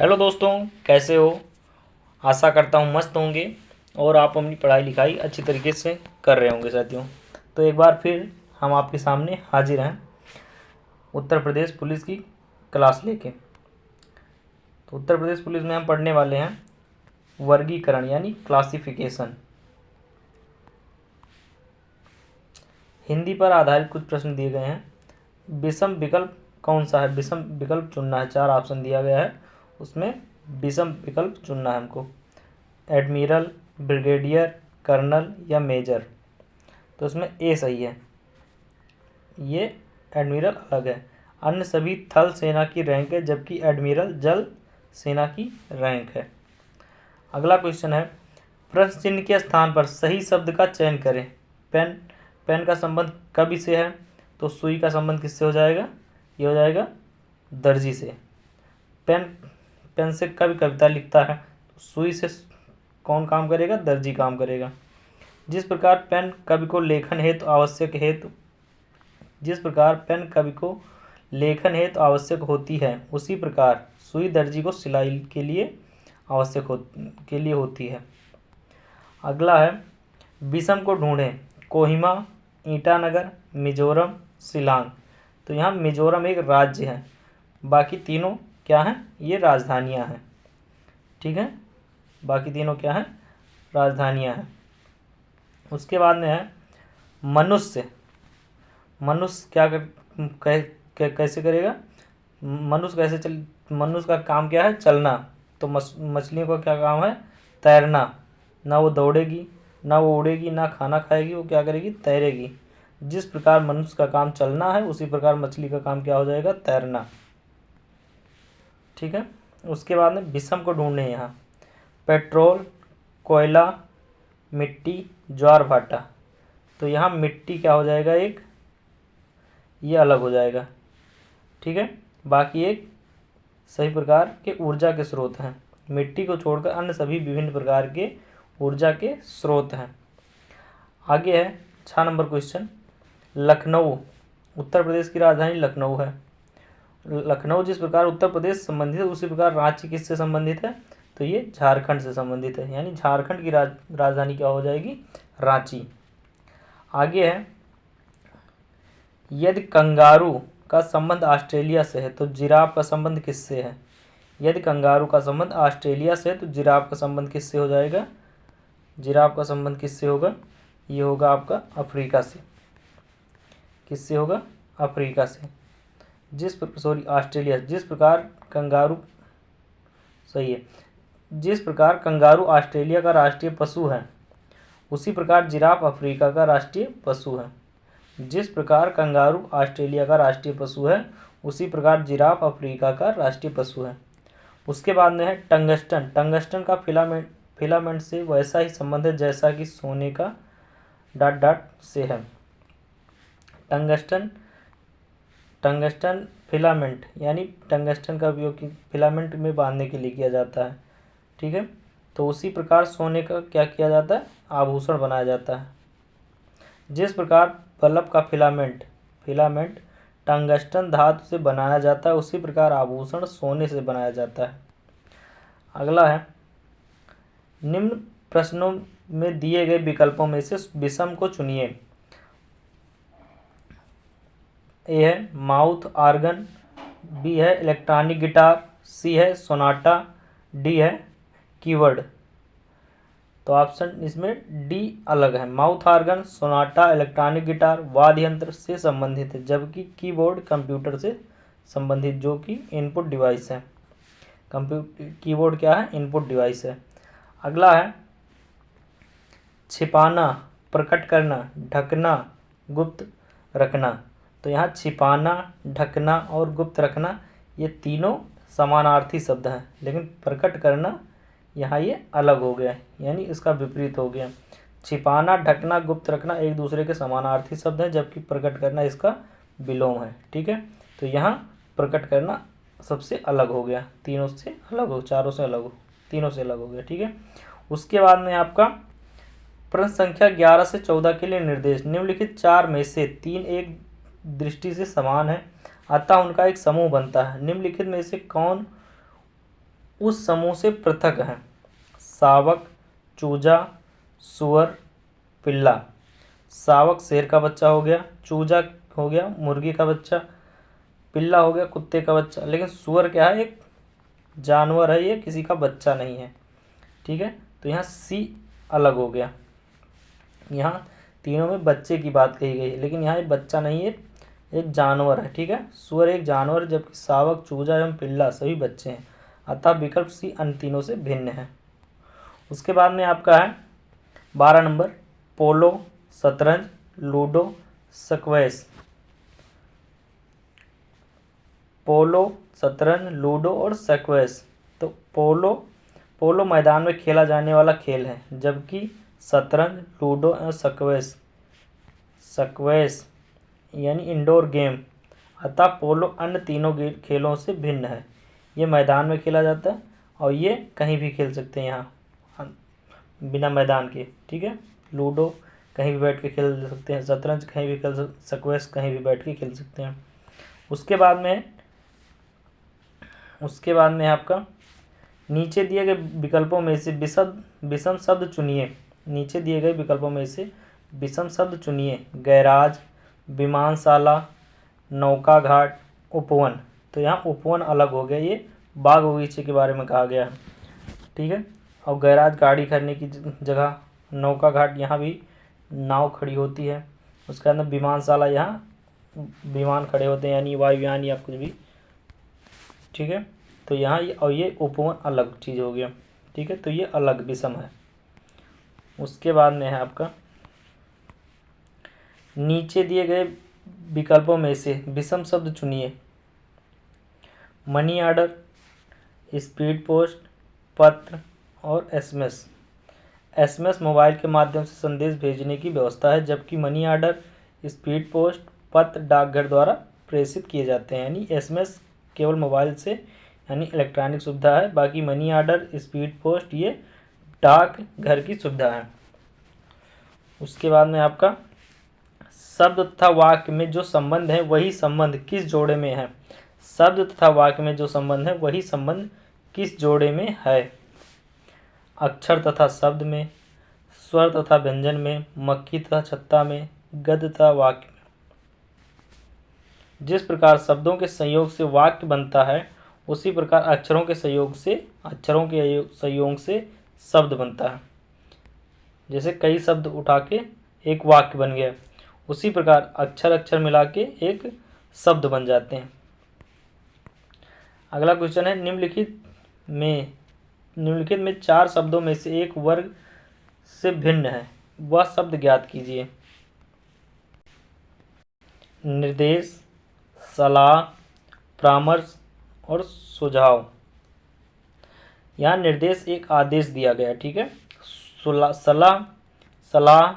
Hello दोस्तों, कैसे हो। आशा करता हूँ मस्त होंगे और आप अपनी पढ़ाई लिखाई अच्छी तरीके से कर रहे होंगे साथियों। तो एक बार फिर हम आपके सामने हाजिर हैं उत्तर प्रदेश पुलिस की क्लास लेके। तो उत्तर प्रदेश पुलिस में हम पढ़ने वाले हैं वर्गीकरण यानी क्लासिफिकेशन। हिंदी पर आधारित कुछ प्रश्न दिए गए हैं। विषम विकल्प कौन सा है? विषम विकल्प चुनना है। 4 ऑप्शन दिया गया है, उसमें विषम विकल्प चुनना है हमको। एडमिरल, ब्रिगेडियर, कर्नल या मेजर। तो उसमें ए सही है, ये एडमिरल अलग है। अन्य सभी थल सेना की रैंक है, जबकि एडमिरल जल सेना की रैंक है। अगला क्वेश्चन है, प्रश्न चिन्ह के स्थान पर सही शब्द का चयन करें। पेन, पेन का संबंध कवि से है, तो सुई का संबंध किससे हो जाएगा? ये हो जाएगा दर्जी से। पेन, पेन से कवि कविता लिखता है, तो सुई से कौन काम करेगा? दर्जी काम करेगा। जिस प्रकार पेन कवि को लेखन हेतु आवश्यक हेतु जिस प्रकार पेन कवि को लेखन हेतु आवश्यक होती है, उसी प्रकार सुई दर्जी को सिलाई के लिए होती है। अगला है, विषम को ढूंढें। कोहिमा, ईटानगर, मिजोरम, शिलांग। तो यहाँ मिजोरम एक राज्य है, बाकी तीनों क्या हैं? ये राजधानियाँ हैं। ठीक है, बाकी तीनों क्या हैं? राजधानियाँ हैं। उसके बाद में है मनुष्य। मनुष्य कैसे करेगा? मनुष्य का काम क्या है? चलना। तो मछलियों का क्या काम है? तैरना। ना वो दौड़ेगी, ना वो उड़ेगी, ना खाना खाएगी, वो क्या करेगी? तैरेगी। जिस प्रकार मनुष्य का काम चलना है, उसी प्रकार मछली का काम क्या हो जाएगा? तैरना। ठीक है। उसके बाद में विषम को ढूंढने यहाँ पेट्रोल, कोयला, मिट्टी, ज्वार भाटा। तो यहाँ मिट्टी क्या हो जाएगा? एक ये अलग हो जाएगा। ठीक है, बाकी एक सही प्रकार के ऊर्जा के स्रोत हैं। मिट्टी को छोड़कर अन्य सभी विभिन्न प्रकार के ऊर्जा के स्रोत हैं। आगे है 6 नंबर क्वेश्चन, लखनऊ। उत्तर प्रदेश की राजधानी लखनऊ है। लखनऊ जिस प्रकार उत्तर प्रदेश से संबंधित है, उसी प्रकार रांची किससे संबंधित है? तो ये झारखंड से संबंधित है, यानी झारखंड की राजधानी क्या हो जाएगी? रांची। आगे है, यदि कंगारू का संबंध ऑस्ट्रेलिया से है, तो जिराफ का संबंध किससे है? यदि कंगारू का संबंध ऑस्ट्रेलिया से है, तो जिराफ का संबंध किससे हो जाएगा? जिराफ का संबंध किससे होगा? ये होगा आपका अफ्रीका से। किससे होगा? अफ्रीका से। ऑस्ट्रेलिया। जिस प्रकार कंगारू सही है, जिस प्रकार कंगारू ऑस्ट्रेलिया का राष्ट्रीय पशु है, उसी प्रकार जिराफ अफ्रीका का राष्ट्रीय पशु है। जिस प्रकार कंगारू ऑस्ट्रेलिया का राष्ट्रीय पशु है, उसी प्रकार जिराफ अफ्रीका का राष्ट्रीय पशु है। उसके बाद में है टंगस्टन। टंगस्टन का फिलामेंट से वैसा ही संबंध है जैसा कि सोने का डॉट डॉट से है। टंगस्टन फिलामेंट यानी टंगस्टन का उपयोग फिलामेंट में बांधने के लिए किया जाता है। ठीक है, तो उसी प्रकार सोने का क्या किया जाता है? आभूषण बनाया जाता है। जिस प्रकार बल्ब का फिलामेंट टंगस्टन धातु से बनाया जाता है, उसी प्रकार आभूषण सोने से बनाया जाता है। अगला है, निम्न प्रश्नों में दिए गए विकल्पों में से विषम को चुनिए। ए है माउथ आर्गन, बी है इलेक्ट्रॉनिक गिटार, सी है सोनाटा, डी है कीवर्ड। तो ऑप्शन इसमें डी अलग है। Mouth organ, sonata, electronic guitar वाद्य यंत्र से संबंधित है, जबकि कीबोर्ड कंप्यूटर से संबंधित, जो कि इनपुट डिवाइस है। कीबोर्ड क्या है? इनपुट डिवाइस है। अगला है छिपाना, प्रकट करना, ढकना, गुप्त रखना। तो यहाँ छिपाना, ढकना और गुप्त रखना ये तीनों समानार्थी शब्द हैं, लेकिन प्रकट करना यहाँ ये अलग हो गया, यानी इसका विपरीत हो गया। छिपाना, ढकना, गुप्त रखना एक दूसरे के समानार्थी शब्द हैं, जबकि प्रकट करना इसका विलोम है। ठीक है, तो यहाँ प्रकट करना सबसे अलग हो गया, तीनों से अलग हो, चारों से अलग हो, तीनों से अलग हो गया। ठीक है, उसके बाद में आपका प्रश्न संख्या 11 से 14 के लिए निर्देश। निम्नलिखित 4 में से 3 एक दृष्टि से समान है, अतः उनका एक समूह बनता है। निम्नलिखित में से कौन उस समूह से पृथक हैं। शावक, चूजा, सुअर, पिल्ला। शावक शेर का बच्चा हो गया, चूजा हो गया मुर्गी का बच्चा, पिल्ला हो गया कुत्ते का बच्चा। लेकिन सुअर क्या है, एक जानवर है, ये किसी का बच्चा नहीं है। ठीक है, तो यहाँ सी अलग हो गया। यहाँ तीनों में बच्चे की बात कही गई है, लेकिन यहाँ एक बच्चा नहीं है, एक जानवर है। ठीक है, सुअर एक जानवर, जबकि शावक, चूजा एवं पिल्ला सभी बच्चे हैं। अतः विकल्प सी अन्य तीनों से भिन्न है। उसके बाद में आपका है 12 नंबर, पोलो, शतरंज, लूडो, स्क्वैश। पोलो, शतरंज, लूडो और स्क्वैश। तो पोलो मैदान में खेला जाने वाला खेल है, जबकि शतरंज, लूडो और स्क्वैश यानी इंडोर गेम। अतः पोलो अन्य तीनों खेलों से भिन्न है। ये मैदान में खेला जाता है और ये कहीं भी खेल सकते हैं यहाँ बिना मैदान के। ठीक है, लूडो कहीं भी बैठ के खेल सकते हैं, शतरंज कहीं भी खेल सकते, स्क्वैश कहीं भी बैठ के खेल सकते हैं। उसके बाद में आपका नीचे दिए गए विकल्पों में से विषम शब्द चुनिए। नीचे दिए गए विकल्पों में से विषम शब्द चुनिए। गैराज, विमानशाला, नौका घाट, उपवन। तो यहाँ उपवन अलग हो गया, ये बाग बगीचे के बारे में कहा गया है। ठीक है, और गैराज गाड़ी खड़ने की जगह, नौका घाट यहाँ भी नाव खड़ी होती है। उसके अंदर विमानशाला, यहाँ विमान खड़े होते हैं यानी वायुयान या कुछ भी। ठीक है, तो यहाँ और ये उपवन अलग चीज़ हो गया। ठीक है, तो ये अलग विषम है। उसके बाद में है आपका नीचे दिए गए विकल्पों में से विषम शब्द चुनिए। मनी ऑर्डर, स्पीड पोस्ट, पत्र और एसएमएस। एसएमएस मोबाइल के माध्यम से संदेश भेजने की व्यवस्था है, जबकि मनी ऑर्डर, स्पीड पोस्ट, पत्र डाकघर द्वारा प्रेषित किए जाते हैं। यानी एसएमएस केवल मोबाइल से यानी इलेक्ट्रॉनिक सुविधा है, बाकी मनी ऑर्डर, स्पीड पोस्ट ये डाक घर की सुविधा है। उसके बाद में आपका शब्द तथा वाक्य में जो संबंध है वही संबंध किस जोड़े में है। शब्द तथा वाक्य में जो संबंध है वही संबंध किस जोड़े में है। अक्षर तथा शब्द में, स्वर तथा व्यंजन में, मक्खी तथा छत्ता में, गद्य तथा वाक्य में। जिस प्रकार शब्दों के संयोग से वाक्य बनता है, उसी प्रकार अक्षरों के संयोग से शब्द बनता है। जैसे कई शब्द उठा के एक वाक्य बन गया, उसी प्रकार अक्षर मिला के एक शब्द बन जाते हैं। अगला क्वेश्चन है, निम्नलिखित में 4 शब्दों में से एक वर्ग से भिन्न है, वह शब्द ज्ञात कीजिए। निर्देश, सलाह, परामर्श और सुझाव। यहाँ निर्देश एक आदेश दिया गया। ठीक है, सलाह,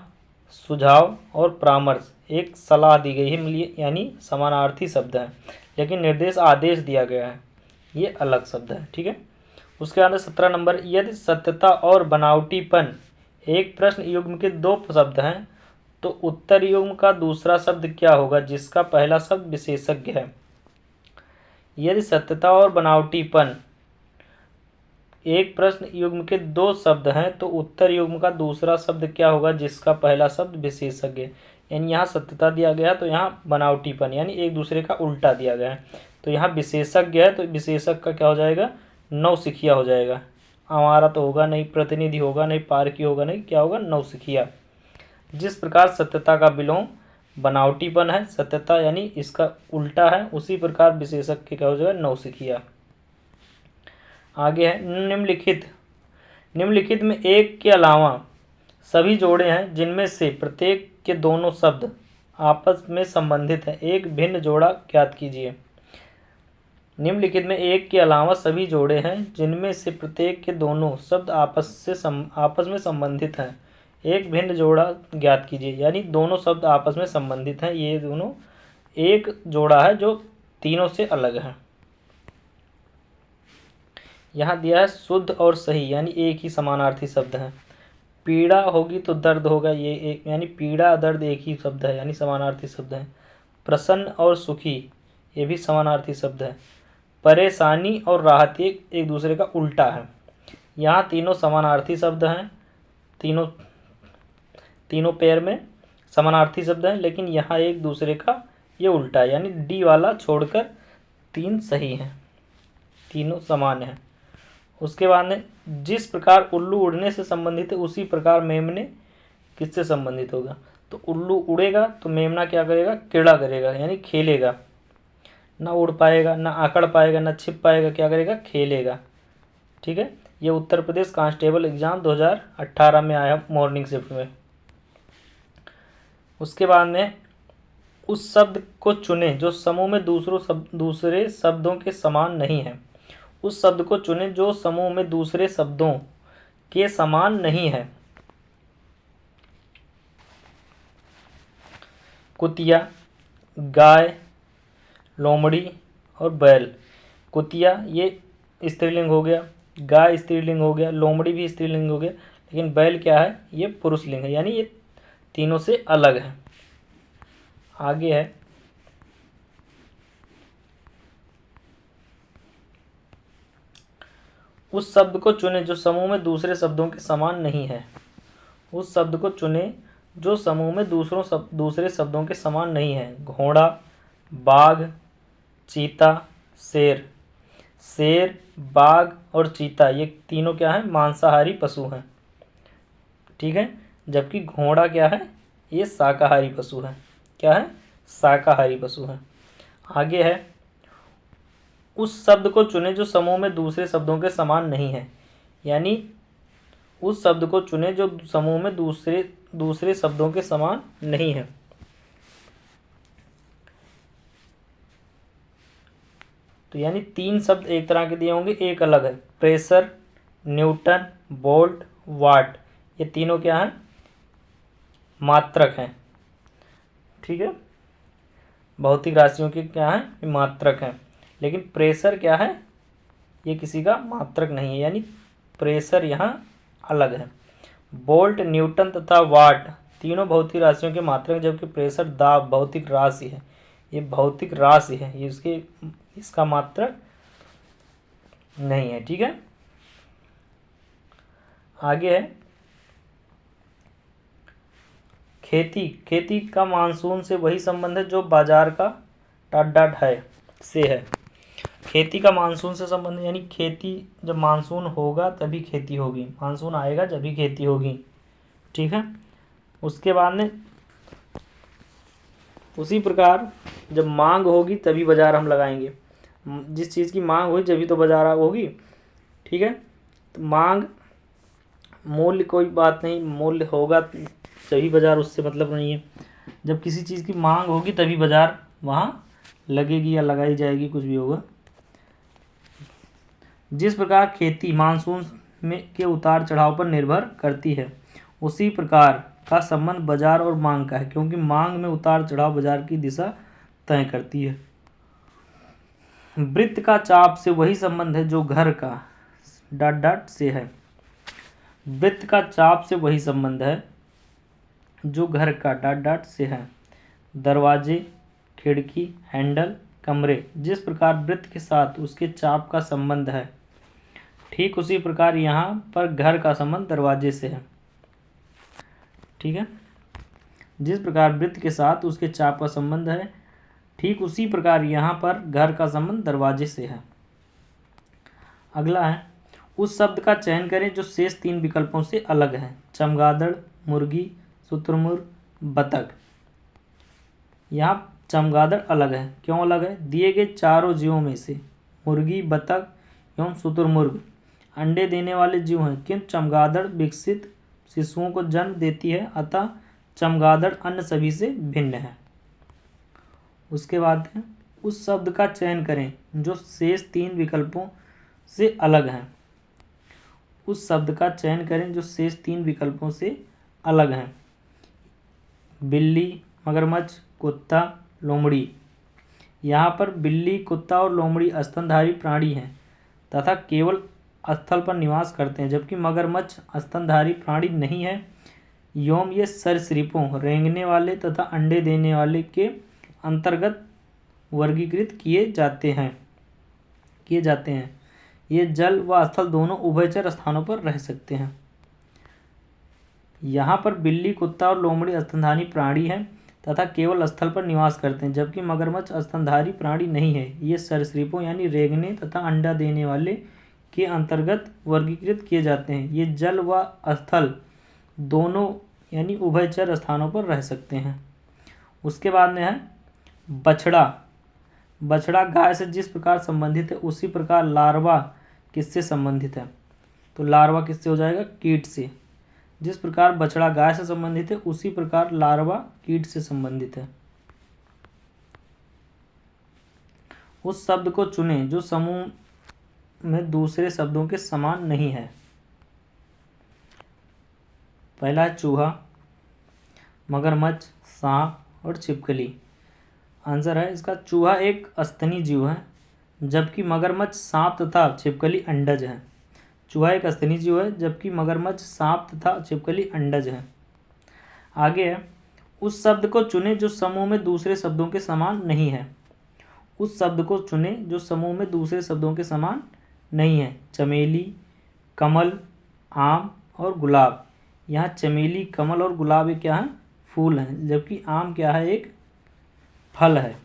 सुझाव और परामर्श एक सलाह दी गई है, यानी समानार्थी शब्द है, लेकिन निर्देश आदेश दिया गया है, ये अलग शब्द है। ठीक है, उसके बाद 17 नंबर, यदि सत्यता और बनावटीपन एक प्रश्न युग्म के 2 शब्द हैं, तो उत्तर युग्म का दूसरा शब्द क्या होगा जिसका पहला शब्द विशेषज्ञ है। यदि सत्यता और बनावटीपन एक प्रश्न युग्म के 2 शब्द हैं, तो उत्तर युग्म का दूसरा शब्द क्या होगा जिसका पहला शब्द विशेषज्ञ है। यानी यहाँ सत्यता दिया गया तो यहाँ बनावटीपन, यानी एक दूसरे का उल्टा दिया गया है। तो यहाँ विशेषज्ञ है तो विशेषज्ञ का क्या हो जाएगा, नौसिखिया हो जाएगा। हमारा तो होगा नहीं, प्रतिनिधि होगा नहीं, पारकी होगा नहीं, क्या होगा, नौसिखिया। जिस प्रकार सत्यता का विलोम बनावटीपन है, सत्यता यानी इसका उल्टा है, उसी प्रकार विशेषज्ञ क्या हो जाएगा, नौसिखिया। आगे है निम्नलिखित में एक के अलावा सभी जोड़े हैं जिनमें से प्रत्येक के दोनों शब्द आपस में संबंधित हैं, एक भिन्न जोड़ा ज्ञात कीजिए। निम्नलिखित में एक के अलावा सभी जोड़े हैं जिनमें से प्रत्येक के दोनों शब्द आपस में संबंधित हैं, एक भिन्न जोड़ा ज्ञात कीजिए। यानी दोनों शब्द आपस में संबंधित हैं, ये दोनों एक जोड़ा है जो तीनों से अलग है। यहाँ दिया है शुद्ध और सही, यानी एक ही समानार्थी शब्द है। पीड़ा होगी तो दर्द होगा, ये एक, यानी पीड़ा दर्द एक ही शब्द है, यानी समानार्थी शब्द है। प्रसन्न और सुखी ये भी समानार्थी शब्द है। परेशानी और राहत एक दूसरे का उल्टा है। यहाँ तीनों समानार्थी शब्द हैं, तीनों पेयर में समानार्थी शब्द हैं, लेकिन यहाँ एक दूसरे का ये उल्टा है, यानी डी वाला छोड़कर 3 सही हैं, तीनों समान हैं। उसके बाद में जिस प्रकार उल्लू उड़ने से संबंधित है उसी प्रकार मेमने किससे संबंधित होगा। तो उल्लू उड़ेगा तो मेमना क्या करेगा, क्रीड़ा करेगा, यानी खेलेगा। ना उड़ पाएगा, ना आकड़ पाएगा, ना छिप पाएगा, क्या करेगा, खेलेगा। ठीक है, ये उत्तर प्रदेश कांस्टेबल एग्जाम 2018 में आया मॉर्निंग शिफ्ट में। उसके बाद में उस शब्द को चुने जो समूह में दूसरे शब्दों के समान नहीं है। उस शब्द को चुने जो समूह में दूसरे शब्दों के समान नहीं है। कुतिया, गाय, लोमड़ी और बैल। कुतिया ये स्त्रीलिंग हो गया, गाय स्त्रीलिंग हो गया, लोमड़ी भी स्त्रीलिंग हो गया, लेकिन बैल क्या है, ये पुरुषलिंग है, यानी ये तीनों से अलग है। आगे है उस शब्द को चुने जो समूह में दूसरे शब्दों के समान नहीं है। उस शब्द को चुने जो समूह में दूसरे शब्दों के समान नहीं है। घोड़ा, बाघ, चीता, शेर। शेर, बाघ और चीता ये तीनों क्या है, मांसाहारी पशु हैं। ठीक है, जबकि घोड़ा क्या है, ये शाकाहारी पशु है। क्या है, शाकाहारी पशु है। आगे है उस शब्द को चुने जो समूह में दूसरे शब्दों के समान नहीं है, यानी उस शब्द को चुने जो समूह में दूसरे शब्दों के समान नहीं है। तो यानी 3 शब्द एक तरह के दिए होंगे, एक अलग है। प्रेशर, न्यूटन, वोल्ट, वाट, ये तीनों क्या हैं, मात्रक हैं। ठीक है, भौतिक राशियों के क्या हैं, मात्रक हैं। लेकिन प्रेशर क्या है, ये किसी का मात्रक नहीं है, यानी प्रेशर यहाँ अलग है। वोल्ट, न्यूटन तथा वाट तीनों भौतिक राशियों के मात्रक, जबकि प्रेशर दाब भौतिक राशि है, ये भौतिक राशि है, ये इसका मात्रक नहीं है। ठीक है, आगे है खेती। खेती का मानसून से वही संबंध है जो बाजार का टाट है से है। खेती का मानसून से संबंध यानी खेती जब मानसून होगा तभी खेती होगी, मानसून आएगा जब भी खेती होगी। ठीक है, उसके बाद में उसी प्रकार जब मांग होगी तभी बाजार हम लगाएंगे। जिस चीज़ की मांग हुई जभी तो बाजार होगी। ठीक है, तो मांग मूल्य कोई बात नहीं, मूल्य होगा तभी बाजार, उससे मतलब नहीं है। जब किसी चीज़ की मांग होगी तभी बाजार वहाँ लगेगी या लगाई जाएगी, कुछ भी होगा। जिस प्रकार खेती मानसून में के उतार चढ़ाव पर निर्भर करती है, उसी प्रकार का संबंध बाजार और मांग का है, क्योंकि मांग में उतार चढ़ाव बाजार की दिशा तय करती है। वृत्त का चाप से वही संबंध है जो घर का डॉट से है। वृत्त का चाप से वही संबंध है जो घर का डॉट से है। दरवाजे, खिड़की, हैंडल, कमरे, जिस प्रकार वृत्त के साथ उसके चाप का संबंध है, ठीक उसी प्रकार यहाँ पर घर का संबंध दरवाजे से है। ठीक है, जिस प्रकार वृत्त के साथ उसके चाप का संबंध है, ठीक उसी प्रकार यहाँ पर घर का संबंध दरवाजे से है। अगला है उस शब्द का चयन करें जो शेष 3 विकल्पों से अलग है। चमगादड़, मुर्गी, शुतुरमुर्ग, बतख। यहाँ चमगादड़ अलग है, क्यों अलग है, दिए गए चारों जीवों में से मुर्गी, बतख एवं शुतुरमुर्ग अंडे देने वाले जीव हैं, किंतु चमगादड़ विकसित शिशुओं को जन्म देती है, अतः चमगादड़ अन्य सभी से भिन्न है। उसके बाद है उस शब्द का चयन करें जो शेष 3 विकल्पों से अलग हैं। उस शब्द का चयन करें जो शेष 3 विकल्पों से अलग हैं। बिल्ली, मगरमच्छ, कुत्ता, लोमड़ी। यहाँ पर बिल्ली, कुत्ता और लोमड़ी स्तनधारी प्राणी हैं तथा केवल स्थल पर निवास करते हैं, जबकि मगरमच्छ स्तनधारी प्राणी नहीं है एवं ये सरीसृपों, रेंगने वाले तथा अंडे देने वाले के अंतर्गत वर्गीकृत किए जाते हैं। किए जाते हैं। ये जल व स्थल दोनों उभयचर स्थानों पर रह सकते हैं। यहाँ पर बिल्ली, कुत्ता और लोमड़ी स्तनधारी प्राणी हैं तथा केवल स्थल पर निवास करते हैं, जबकि मगरमच्छ स्तनधारी प्राणी नहीं है। ये सरीसृपों यानी रेंगने तथा अंडा देने वाले के अंतर्गत वर्गीकृत किए जाते हैं। ये जल व स्थल दोनों यानी उभयचर स्थानों पर रह सकते हैं। उसके बाद में है बछड़ा। बछड़ा गाय से जिस प्रकार संबंधित है उसी प्रकार लार्वा किससे संबंधित है? तो लार्वा किससे हो जाएगा? कीट से। जिस प्रकार बछड़ा गाय से संबंधित है उसी प्रकार लार्वा कीट से संबंधित है। उस शब्द को चुनें जो समूह में दूसरे शब्दों के समान नहीं है। पहला है चूहा, मगरमच्छ, सांप और छिपकली। आंसर है इसका चूहा एक स्तनी जीव है, जबकि मगरमच्छ, सांप तथा छिपकली अंडज है। चूहा एक स्तनी जीव है, जबकि मगरमच्छ, सांप तथा छिपकली अंडज है। आगे है उस शब्द को चुनें जो समूह में दूसरे शब्दों के समान नहीं है। उस शब्द को चुनें जो समूह में दूसरे शब्दों के समान नहीं है। चमेली, कमल, आम और गुलाब। यहाँ चमेली, कमल और गुलाब ये क्या है? फूल हैं, जबकि आम क्या है? एक फल है।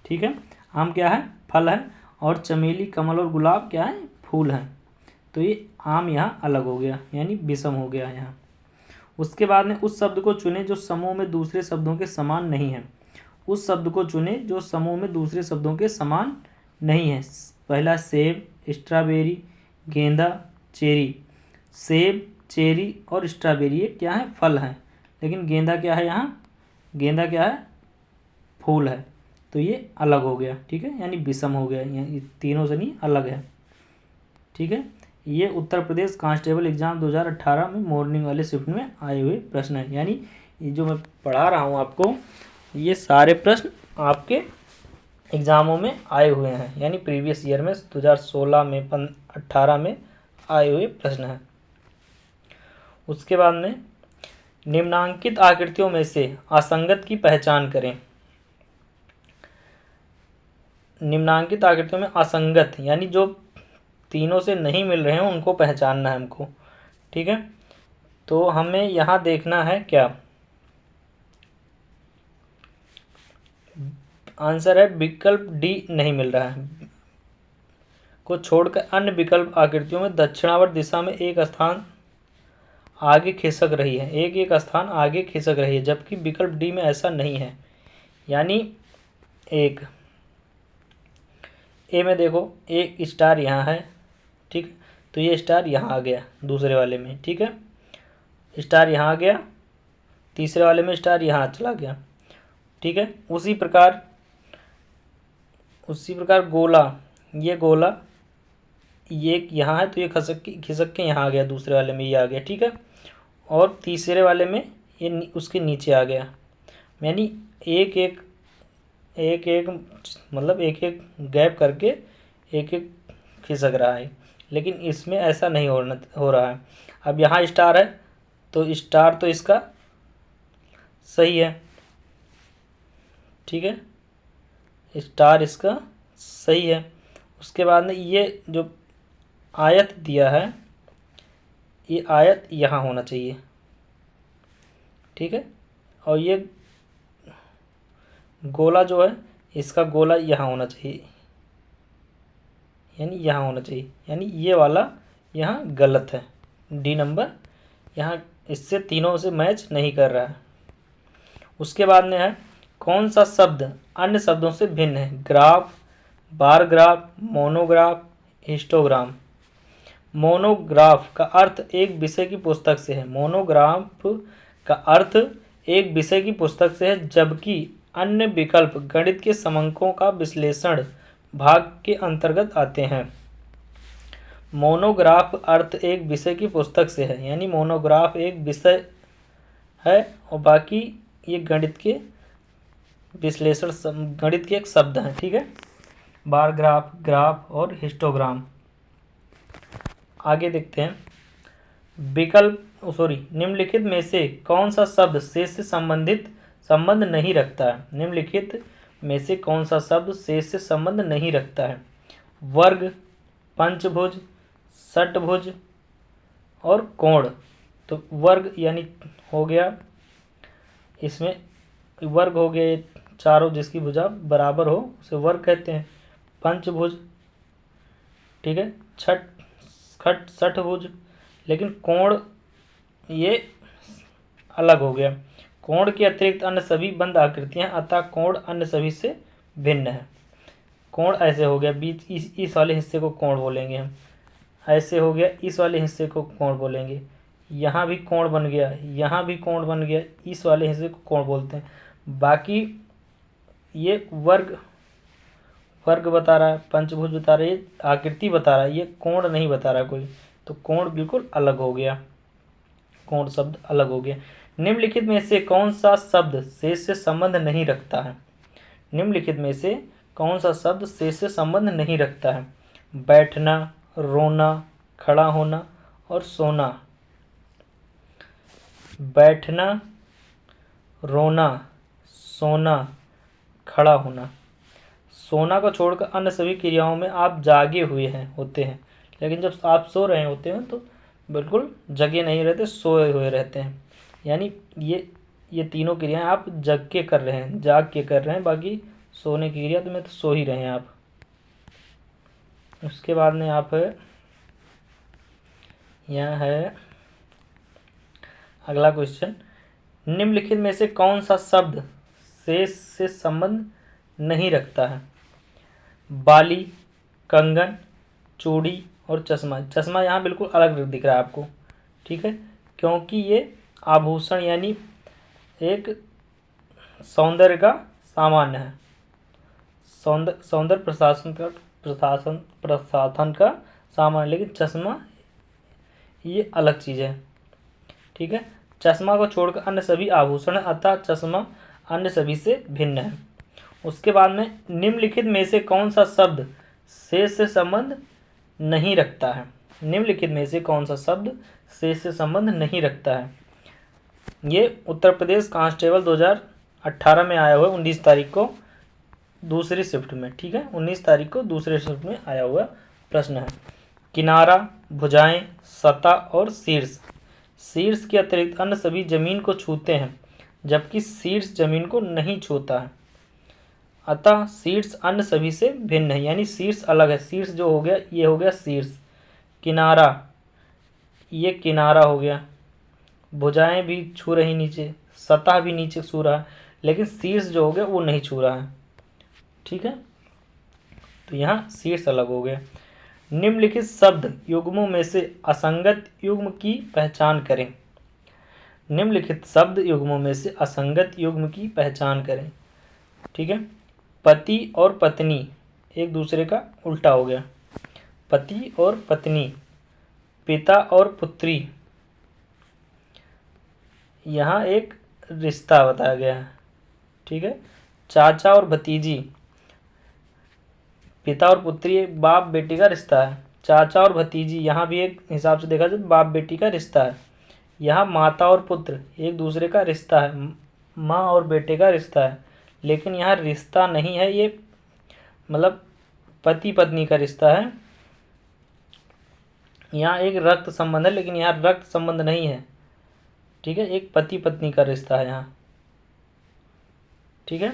ठीक है, आम क्या है? फल है, और चमेली, कमल और गुलाब क्या है? फूल हैं। तो ये आम यहाँ अलग हो गया, यानी विषम हो गया यहाँ। उसके बाद में उस शब्द को चुने जो समूह में दूसरे शब्दों के समान नहीं है। उस शब्द को चुने जो समूह में दूसरे शब्दों के समान नहीं है। पहला सेब, स्ट्रॉबेरी, गेंदा, चेरी। सेब, चेरी और स्ट्रॉबेरी ये क्या है? फल हैं, लेकिन गेंदा क्या है? यहाँ गेंदा क्या है? फूल है। तो ये अलग हो गया। ठीक है, यानी विषम हो गया, ये तीनों से नहीं अलग है। ठीक है, ये उत्तर प्रदेश कांस्टेबल एग्जाम 2018 में मॉर्निंग वाले शिफ्ट में आए हुए प्रश्न हैं। यानी ये जो मैं पढ़ा रहा हूँ आपको, ये सारे प्रश्न आपके एग्ज़ामों में आए हुए हैं, यानी प्रीवियस ईयर में 2016 में 18 में आए हुए प्रश्न हैं। उसके बाद में निम्नांकित आकृतियों में से असंगत की पहचान करें। निम्नांकित आकृतियों में असंगत यानी जो तीनों से नहीं मिल रहे हैं उनको पहचानना है हमको। ठीक है, तो हमें यहाँ देखना है क्या? आंसर है विकल्प डी नहीं मिल रहा है को छोड़कर अन्य विकल्प आकृतियों में दक्षिणावर्त दिशा में एक स्थान आगे खिसक रही है, एक स्थान आगे खिसक रही है, जबकि विकल्प डी में ऐसा नहीं है। यानी एक ए में देखो एक स्टार यहाँ है, ठीक, तो ये स्टार यहाँ आ गया दूसरे वाले में। ठीक है, स्टार यहाँ आ गया, तीसरे वाले में स्टार यहाँ चला गया। ठीक है, उसी प्रकार गोला, ये गोला ये यहाँ है तो ये खिसक के यहाँ आ गया, दूसरे वाले में ये आ गया। ठीक है, और तीसरे वाले में ये उसके नीचे आ गया। यानी एक एक मतलब एक गैप करके एक खिसक रहा है, लेकिन इसमें ऐसा नहीं हो रहा है। अब यहाँ स्टार है तो स्टार तो इसका सही है। ठीक है, स्टार इसका सही है। उसके बाद में ये जो आयत दिया है, ये आयत यहाँ होना चाहिए। ठीक है, और ये गोला जो है इसका गोला यहाँ होना चाहिए, यानी यहाँ होना चाहिए, यानी ये वाला यहाँ गलत है। डी नंबर यहाँ इससे तीनों से मैच नहीं कर रहा है। उसके बाद में है कौन सा शब्द अन्य शब्दों से भिन्न है? Graph, bar graph, monograph, histogram. Monograph का अर्थ एक विषय की पुस्तक से है। मोनोग्राफ का अर्थ एक विषय की पुस्तक से है, जबकि अन्य विकल्प गणित के समंकों का विश्लेषण भाग के अंतर्गत आते हैं। मोनोग्राफ अर्थ एक विषय की पुस्तक से है, यानी मोनोग्राफ एक विषय है और बाकी ये गणित के विश्लेषण गणित के एक शब्द हैं। ठीक है, बार ग्राफ, ग्राफ और हिस्टोग्राम। आगे देखते हैं निम्नलिखित में से कौन सा शब्द शेष से संबंध नहीं रखता है? निम्नलिखित में से कौन सा शब्द शेष से संबंध नहीं रखता है? वर्ग, पंचभुज, षटभुज और कोण। तो वर्ग यानी हो गया, इसमें वर्ग हो गया ये चारों जिसकी भुजा बराबर हो उसे वर्ग कहते हैं। पंचभुज, ठीक है, षटभुज, लेकिन कोण ये अलग हो गया। कोण के अतिरिक्त अन्य सभी बंद आकृतियां, अतः कोण अन्य सभी से भिन्न है। कोण ऐसे हो गया, बीच इस वाले हिस्से को कोण बोलेंगे हम, ऐसे हो गया, इस वाले हिस्से को कोण बोलेंगे, यहाँ भी कोण बन गया, यहाँ भी कोण बन गया, इस वाले हिस्से को कोण बोलते हैं। बाकी ये वर्ग बता रहा है, पंचभुज बता रहा है, ये आकृति बता रहा है, ये कोण नहीं बता रहा कोई, तो कोण बिल्कुल अलग हो गया, कोण शब्द अलग हो गया। निम्नलिखित में से कौन सा शब्द शेष से संबंध नहीं रखता है? निम्नलिखित में से कौन सा शब्द शेष से संबंध नहीं रखता है? बैठना, रोना, खड़ा होना और सोना। बैठना, रोना, सोना, खड़ा होना। सोना को छोड़कर अन्य सभी क्रियाओं में आप जागे हुए होते हैं, लेकिन जब आप सो रहे होते हैं तो बिल्कुल जगे नहीं रहते, सोए हुए रहते हैं। यानी ये तीनों क्रियाएं आप जग के कर रहे हैं, जाग के कर रहे हैं, बाकी सोने की क्रिया तो सो ही रहे हैं आप। उसके बाद में आप यहाँ है अगला क्वेश्चन, निम्नलिखित में से कौन सा शब्द शेष से संबंध नहीं रखता है? बाली, कंगन, चूड़ी और चश्मा। चश्मा यहाँ बिल्कुल अलग दिख रहा है आपको, ठीक है, क्योंकि ये आभूषण यानी एक सौंदर्य का सामान्य है, सौंदर्य प्रसाधन का सामान, लेकिन चश्मा ये अलग चीज़ है, ठीक है। चश्मा को छोड़कर अन्य सभी आभूषण, अतः चश्मा अन्य सभी से भिन्न है। उसके बाद में निम्नलिखित में से कौन सा शब्द शेष से संबंध नहीं रखता है? निम्नलिखित में से कौन सा शब्द शेष से संबंध नहीं रखता है? ये उत्तर प्रदेश कांस्टेबल 2018 में आया हुआ 19 तारीख को दूसरी शिफ्ट में, ठीक है, 19 तारीख को दूसरे शिफ्ट में आया हुआ प्रश्न है। किनारा, भुजाएं, सतह और शीर्ष। शीर्ष के अतिरिक्त अन्य सभी जमीन को छूते हैं, जबकि शीर्ष जमीन को नहीं छूता है, अतः शीर्ष अन्य सभी से भिन्न है। यानी शीर्ष अलग है, शीर्ष जो हो गया ये हो गया शीर्ष। किनारा, ये किनारा हो गया। भुजाएं भी छू रही नीचे, सतह भी नीचे छू रहा है, लेकिन शीर्ष जो हो गया वो नहीं छू रहा है, ठीक है, तो यहाँ शीर्ष अलग हो गया। निम्नलिखित शब्द युग्मों में से असंगत युग्म की पहचान करें। निम्नलिखित शब्द युग्मों में से असंगत युग्म की पहचान करें, ठीक है। पति और पत्नी एक दूसरे का उल्टा हो गया, पति और पत्नी। पिता और पुत्री, यहाँ एक रिश्ता बताया गया है, ठीक है। चाचा और भतीजी, पिता और पुत्री एक बाप बेटी का रिश्ता है। चाचा और भतीजी यहाँ भी एक हिसाब से देखा जाए तो बाप बेटी का रिश्ता है। यहाँ माता और पुत्र एक दूसरे का रिश्ता है, माँ और बेटे का रिश्ता है, लेकिन यहाँ रिश्ता नहीं है, ये मतलब पति पत्नी का रिश्ता है। यहाँ एक रक्त संबंध है, लेकिन यहाँ रक्त संबंध नहीं है, ठीक है, एक पति पत्नी का रिश्ता है यहाँ, ठीक है।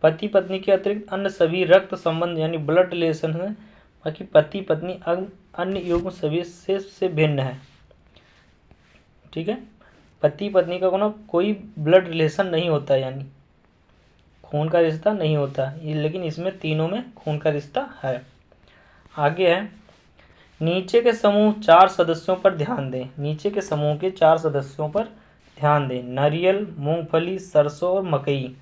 पति पत्नी के अतिरिक्त अन्य सभी रक्त संबंध यानी ब्लड रिलेशन है, बाकी पति पत्नी अन्य युग्म सभी से भिन्न है, ठीक है। पति पत्नी का कोई ब्लड रिलेशन नहीं होता, यानी खून का रिश्ता नहीं होता, लेकिन इसमें तीनों में खून का रिश्ता है। आगे है, नीचे के समूह 4 सदस्यों पर ध्यान दें। नीचे के समूह के 4 सदस्यों पर ध्यान दें। नारियल, मूंगफली, सरसों और मकई।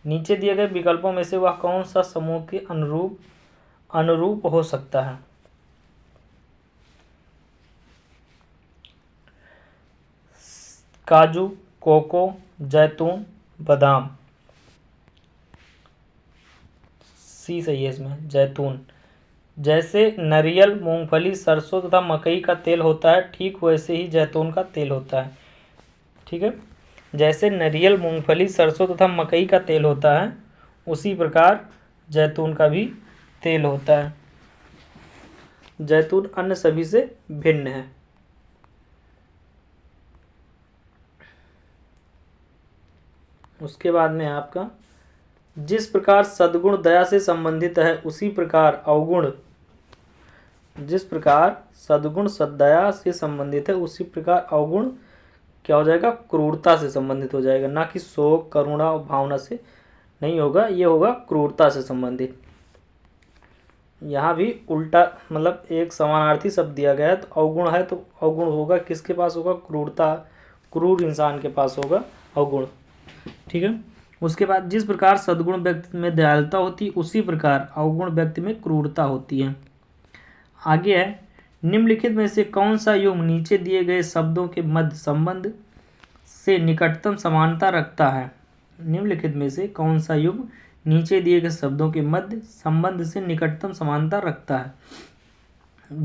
नीचे दिए गए विकल्पों में से वह कौन सा समूह के अनुरूप हो सकता है? काजू, कोको, जैतून, बादाम। सी सही है इसमें, जैतून। जैसे नारियल, मूंगफली, सरसों तथा मकई का तेल होता है, ठीक वैसे ही जैतून का तेल होता है, ठीक है। जैसे नारियल, मूंगफली, सरसों तथा मकई का तेल होता है, उसी प्रकार जैतून का भी तेल होता है। जैतून अन्य सभी से भिन्न है। उसके बाद में आपका जिस प्रकार सद्गुण दया से संबंधित है उसी प्रकार अवगुण, जिस प्रकार सद्गुण सद्दया से संबंधित है उसी प्रकार अवगुण क्या हो जाएगा, क्रूरता से संबंधित हो जाएगा, ना कि शोक करुणा और भावना से नहीं होगा, ये होगा क्रूरता से संबंधित। यहाँ भी उल्टा मतलब एक समानार्थी शब्द दिया गया है, तो अवगुण है तो अवगुण होगा किसके पास होगा, क्रूरता, क्रूर इंसान के पास होगा अवगुण। ठीक है। उसके बाद जिस प्रकार सद्गुण व्यक्ति में दयालुता होती है उसी प्रकार अवगुण व्यक्ति में क्रूरता होती है। आगे है निम्नलिखित में से कौन सा युग्म नीचे दिए गए शब्दों के मध्य संबंध से निकटतम समानता रखता है। निम्नलिखित में से कौन सा युग्म नीचे दिए गए शब्दों के मध्य संबंध से निकटतम समानता रखता है।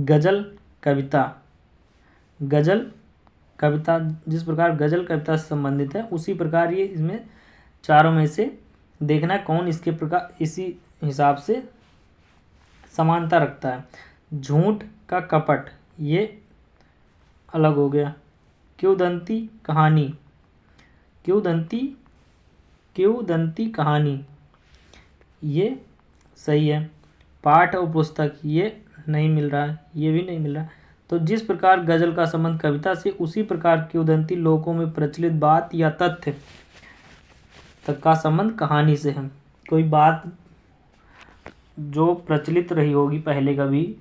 गजल कविता, गजल कविता जिस प्रकार गजल कविता से संबंधित है उसी प्रकार ये इसमें चारों में से देखना कौन इसके प्रकार इसी हिसाब से समानता रखता है। झूठ का कपट ये अलग हो गया। किंवदंती कहानी, किंवदंती कहानी ये सही है। पाठ और पुस्तक ये नहीं मिल रहा है, ये भी नहीं मिल रहा। तो जिस प्रकार गजल का संबंध कविता से उसी प्रकार किंवदंती लोकों में प्रचलित बात या तथ्य तक का संबंध कहानी से है। कोई बात जो प्रचलित रही होगी पहले कभी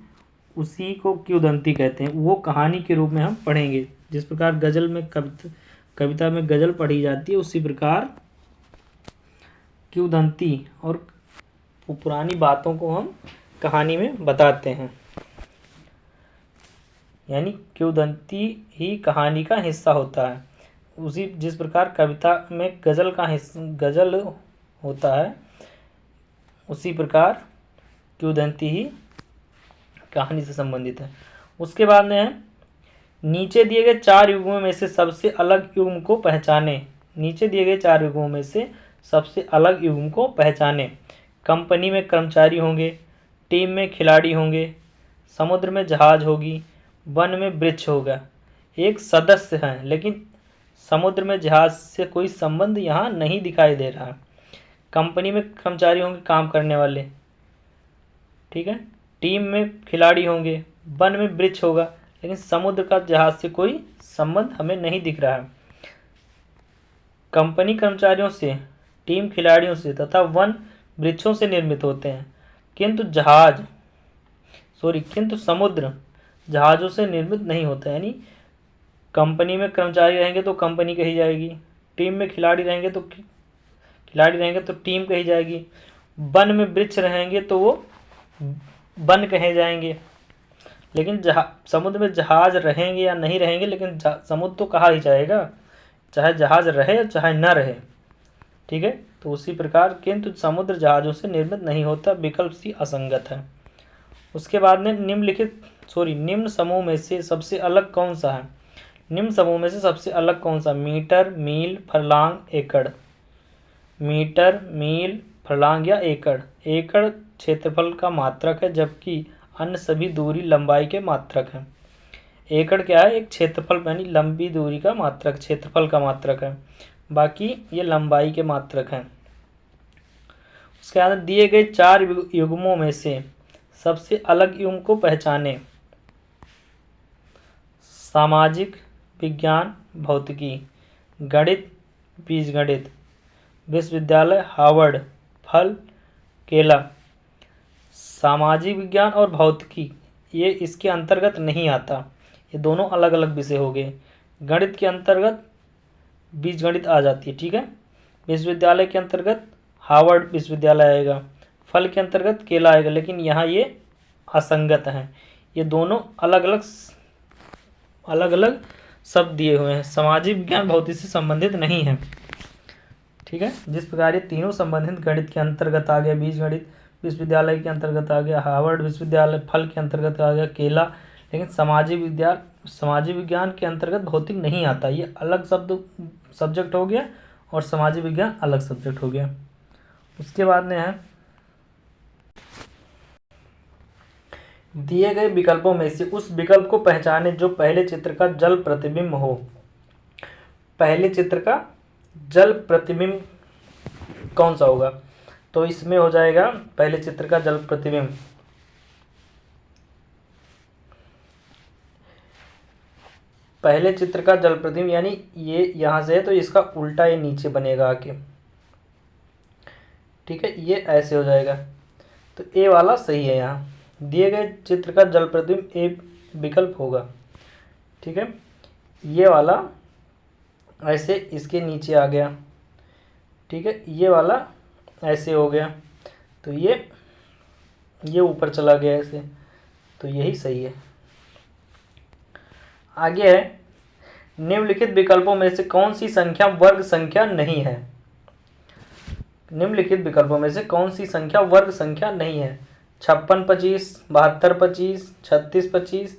उसी को किंवदंती कहते हैं, वो कहानी के रूप में हम पढ़ेंगे। जिस प्रकार गजल में कविता में गजल पढ़ी जाती है उसी प्रकार किंवदंती और पुरानी बातों को हम कहानी में बताते हैं, यानी किंवदंती ही कहानी का हिस्सा होता है। उसी जिस प्रकार कविता में गजल का हिस्सा गजल होता है उसी प्रकार किंवदंती ही कहानी से संबंधित है। उसके बाद में है नीचे दिए गए चार युग्मों में से सबसे अलग युग्म को पहचाने। नीचे दिए गए चार युग्मों में से सबसे अलग युग्म को पहचाने। कंपनी में कर्मचारी होंगे, टीम में खिलाड़ी होंगे, समुद्र में जहाज होगी, वन में वृक्ष होगा। एक सदस्य हैं लेकिन समुद्र में जहाज से कोई संबंध यहाँ नहीं दिखाई दे रहा। कंपनी में कर्मचारी होंगे काम करने वाले, ठीक है, टीम में खिलाड़ी होंगे, वन में वृक्ष होगा, लेकिन समुद्र का जहाज से कोई संबंध हमें नहीं दिख रहा है। कंपनी कर्मचारियों से, टीम खिलाड़ियों से तथा वन वृक्षों से निर्मित होते हैं, किंतु समुद्र जहाज़ों से निर्मित नहीं होता। यानी कंपनी में कर्मचारी रहेंगे तो कंपनी कही जाएगी, टीम में खिलाड़ी रहेंगे तो टीम कही जाएगी, वन में वृक्ष रहेंगे तो वो वन कहे जाएंगे। लेकिन समुद्र में जहाज रहेंगे या नहीं रहेंगे, लेकिन समुद्र तो कहा ही जाएगा, चाहे जहाज रहे चाहे न रहे। ठीक है, तो उसी प्रकार किंतु समुद्र जहाज़ों से निर्मित नहीं होता, विकल्प सी असंगत है। उसके बाद में निम्न समूह में से सबसे अलग कौन सा है। निम्न समूह में से सबसे अलग कौन सा, मीटर, मील, फरलांग, एकड़। मीटर, मील, फरलांग या एकड़। एकड़ क्षेत्रफल का मात्रक है जबकि अन्य सभी दूरी लंबाई के मात्रक हैं। एकड़ क्या है, एक क्षेत्रफल यानी लंबी दूरी का मात्रक, क्षेत्रफल का मात्रक है, बाकी ये लंबाई के मात्रक हैं। उसके बाद दिए गए चार युग्मों में से सबसे अलग युग्म को पहचाने। सामाजिक विज्ञान, भौतिकी, गणित, बीजगणित, विश्वविद्यालय हार्वर्ड, फल केला। सामाजिक विज्ञान और भौतिकी ये इसके अंतर्गत नहीं आता, ये दोनों अलग अलग विषय हो गए। गणित के अंतर्गत बीजगणित आ जाती है, ठीक है। विश्वविद्यालय के अंतर्गत हार्वर्ड विश्वविद्यालय आएगा, फल के अंतर्गत केला आएगा, लेकिन यहाँ ये असंगत हैं, ये दोनों अलग अलग शब्द दिए हुए हैं, सामाजिक विज्ञान भौतिकी से संबंधित नहीं है। ठीक है, जिस प्रकार ये तीनों संबंधित गणित के अंतर्गत आ गया, बीजगणित विश्वविद्यालय के अंतर्गत आ गया, हार्वर्ड विश्वविद्यालय, फल के अंतर्गत आ गया केला, लेकिन सामाजिक विज्ञान के अंतर्गत भौतिक नहीं आता। ये अलग सब्जेक्ट हो गया और सामाजिक विज्ञान अलग सब्जेक्ट हो गया। उसके बाद में है दिए गए विकल्पों में से उस विकल्प को पहचाने जो पहले चित्र का जल प्रतिबिंब हो। पहले चित्र का जल प्रतिबिंब कौन सा होगा? तो इसमें हो जाएगा पहले चित्र का जल प्रतिबिंब, पहले चित्र का जल प्रतिबिंब यानी ये यहाँ से है तो इसका उल्टा ये नीचे बनेगा आके, ठीक है, ये ऐसे हो जाएगा। तो ए वाला सही है। यहाँ दिए गए चित्र का जल प्रतिबिंब ए विकल्प होगा, ठीक है। ये वाला ऐसे इसके नीचे आ गया, ठीक है, ये वाला ऐसे हो गया, तो ये ऊपर चला गया ऐसे, तो यही सही है। आगे है, निम्नलिखित विकल्पों में से कौन सी संख्या वर्ग संख्या नहीं है? निम्नलिखित विकल्पों में से कौन सी संख्या वर्ग संख्या नहीं है? 56 25, 72 25, 36 25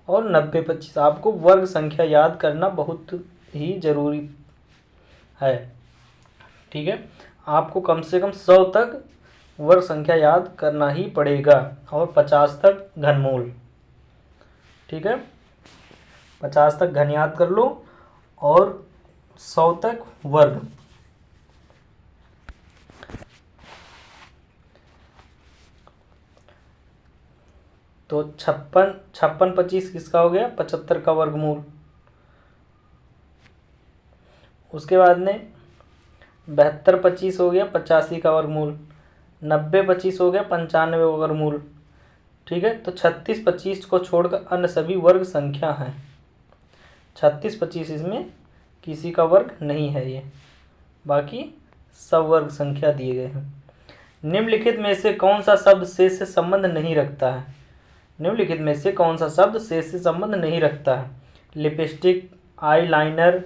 और 90 25। आपको वर्ग संख्या याद करना बहुत ही जरूरी है, ठीक है। आपको कम से कम 100 तक वर्ग संख्या याद करना ही पड़ेगा और 50 तक घनमूल, ठीक है। 50 तक घन याद कर लो और 100 तक वर्ग। तो 56 25 किसका हो गया? 75 का वर्गमूल। उसके बाद में 72 25 हो गया 85 का वर्गमूल। 90 25 हो गया 95 का वर्गमूल, ठीक है। तो 36 25 को छोड़कर अन्य सभी वर्ग संख्या हैं। 36 25 इसमें किसी का वर्ग नहीं है, ये बाकी सब वर्ग संख्या दिए गए हैं। निम्नलिखित में से कौन सा शब्द शेष से संबंध नहीं रखता है? निम्नलिखित में से कौन सा शब्द शेष से संबंध नहीं रखता है? Lipstick, eye liner,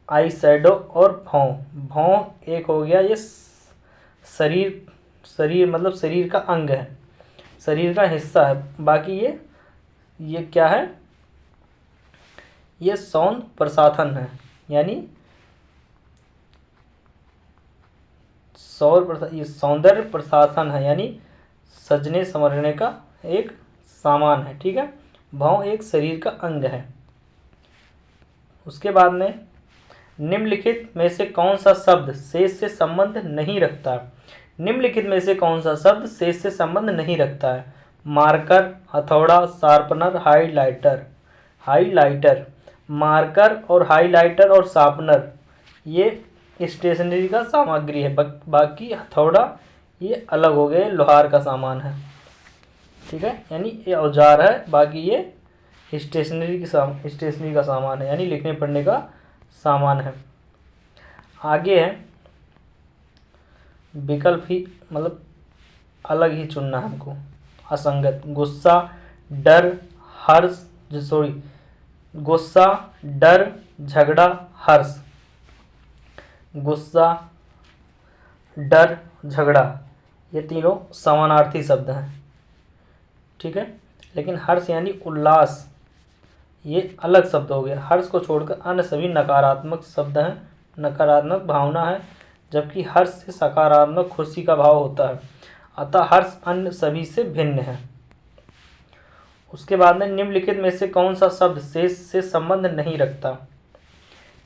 eye shadow और भौं। भौं एक हो गया, ये शरीर मतलब शरीर का अंग है, शरीर का हिस्सा है। बाकी ये क्या है? ये सौंद प्रसाधन है, यानी ये सौंदर्य प्रसाधन है, यानी सजने संवरने का एक सामान है, ठीक है। भौं एक शरीर का अंग है। उसके बाद में निम्नलिखित में से कौन सा शब्द शेष से संबंध नहीं रखता? निम्नलिखित में से कौन सा शब्द शेष से संबंध नहीं रखता है? मार्कर, हथौड़ा, शार्पनर, हाइलाइटर। हाइलाइटर, मार्कर और हाइलाइटर और शार्पनर ये स्टेशनरी का सामग्री है। बाकी हथौड़ा ये अलग हो गए, लोहार का सामान है, ठीक है, यानी ये औजार है। बाकी ये स्टेशनरी का सामान है, यानी लिखने पढ़ने का सामान है। आगे है विकल्प ही मतलब अलग ही चुनना है हमको। असंगत, गुस्सा, डर, हर्ष, गुस्सा, डर, झगड़ा, हर्ष। गुस्सा, डर, झगड़ा ये तीनों समानार्थी शब्द हैं, ठीक है। लेकिन हर्ष यानी उल्लास ये अलग शब्द हो गया। हर्ष को छोड़कर अन्य सभी नकारात्मक शब्द हैं, नकारात्मक भावना है, जबकि हर्ष से सकारात्मक खुशी का भाव होता है। अतः हर्ष अन्य सभी से भिन्न है। उसके बाद में निम्नलिखित में से कौन सा शब्द शेष से संबंध नहीं रखता?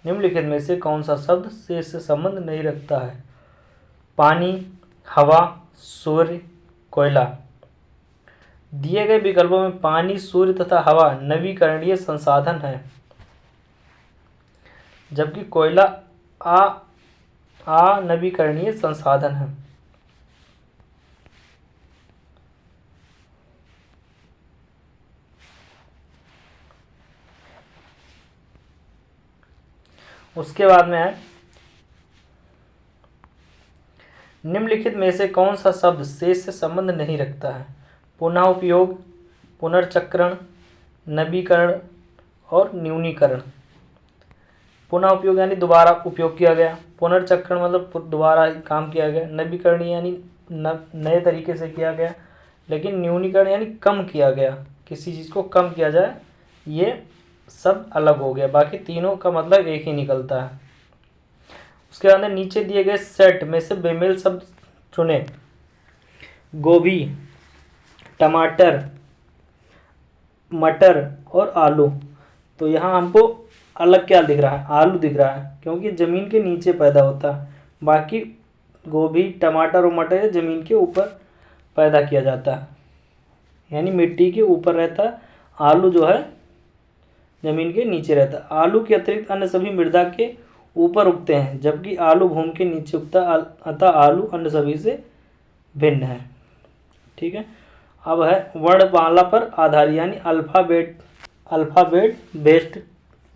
निम्नलिखित में से कौन सा शब्द शेष से संबंध नहीं रखता है? पानी, हवा, सूर्य, कोयला। दिए गए विकल्पों में पानी, सूर्य तथा हवा नवीकरणीय संसाधन है, जबकि कोयला अनवीकरणीय संसाधन है। उसके बाद में है निम्नलिखित में से कौन सा शब्द शेष से संबंध नहीं रखता है? पुनः उपयोग, पुनर्चक्रण, नवीकरण और न्यूनीकरण। पुनः उपयोग यानी दोबारा उपयोग किया गया, पुनर्चक्रण मतलब दोबारा काम किया गया, नवीकरण यानी नए तरीके से किया गया, लेकिन न्यूनीकरण यानी कम किया गया, किसी चीज़ को कम किया जाए, ये सब अलग हो गया। बाकी तीनों का मतलब एक ही निकलता है। उसके बाद नीचे दिए गए सेट में से बेमेल शब्द चुने। गोभी, टमाटर, मटर और आलू, तो यहाँ हमको अलग क्या दिख रहा है, आलू दिख रहा है, क्योंकि ज़मीन के नीचे पैदा होता है। बाकी गोभी, टमाटर और मटर ये ज़मीन के ऊपर पैदा किया जाता है, यानी मिट्टी के ऊपर रहता है। आलू जो है ज़मीन के नीचे रहता है। आलू के अतिरिक्त अन्य सभी मृदा के ऊपर उगते हैं, जबकि आलू भूमि के नीचे उगता है, अतः आलू अन्य सभी से भिन्न है। ठीक है। अब है वर्णमाला पर आधारित यानी अल्फ़ाबेट बेस्ड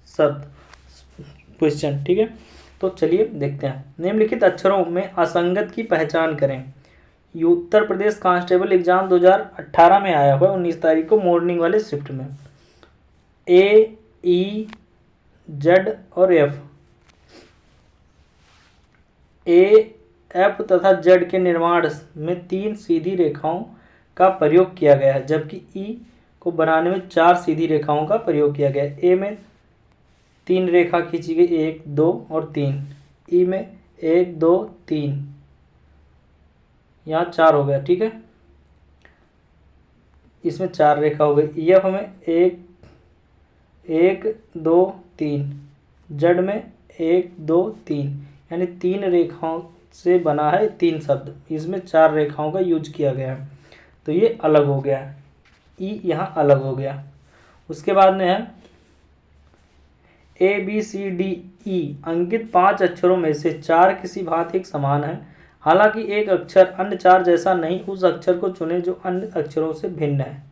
शब्द क्वेश्चन। ठीक है, तो चलिए देखते हैं। निम्नलिखित अक्षरों में असंगत की पहचान करें। ये उत्तर प्रदेश कांस्टेबल एग्जाम 2018 में आया हुआ 19 तारीख को मॉर्निंग वाले शिफ्ट में। ए, ई, जेड और एफ। ए, एफ तथा जेड के निर्माण में 3 सीधी रेखाओं का प्रयोग किया गया है, जबकि ई को बनाने में 4 सीधी रेखाओं का प्रयोग किया गया है। ए में 3 रेखा खींची गई, 1, 2 और 3। ई में 1, 2, 3, यहाँ 4 हो गया। ठीक है, इसमें 4 रेखा हो गई। एफ में 1, 2, 3, जेड में 1, 2, 3, यानी 3 रेखाओं से बना है 3 शब्द, इसमें 4 रेखाओं का यूज किया गया है, तो ये अलग हो गया। ई यहाँ अलग हो गया। उसके बाद में है ए, बी, सी, डी, ई अंकित 5 अक्षरों में से 4 किसी भांति एक समान है, हालांकि एक अक्षर अन्य 4 जैसा नहीं। उस अक्षर को चुनें जो अन्य अक्षरों से भिन्न है।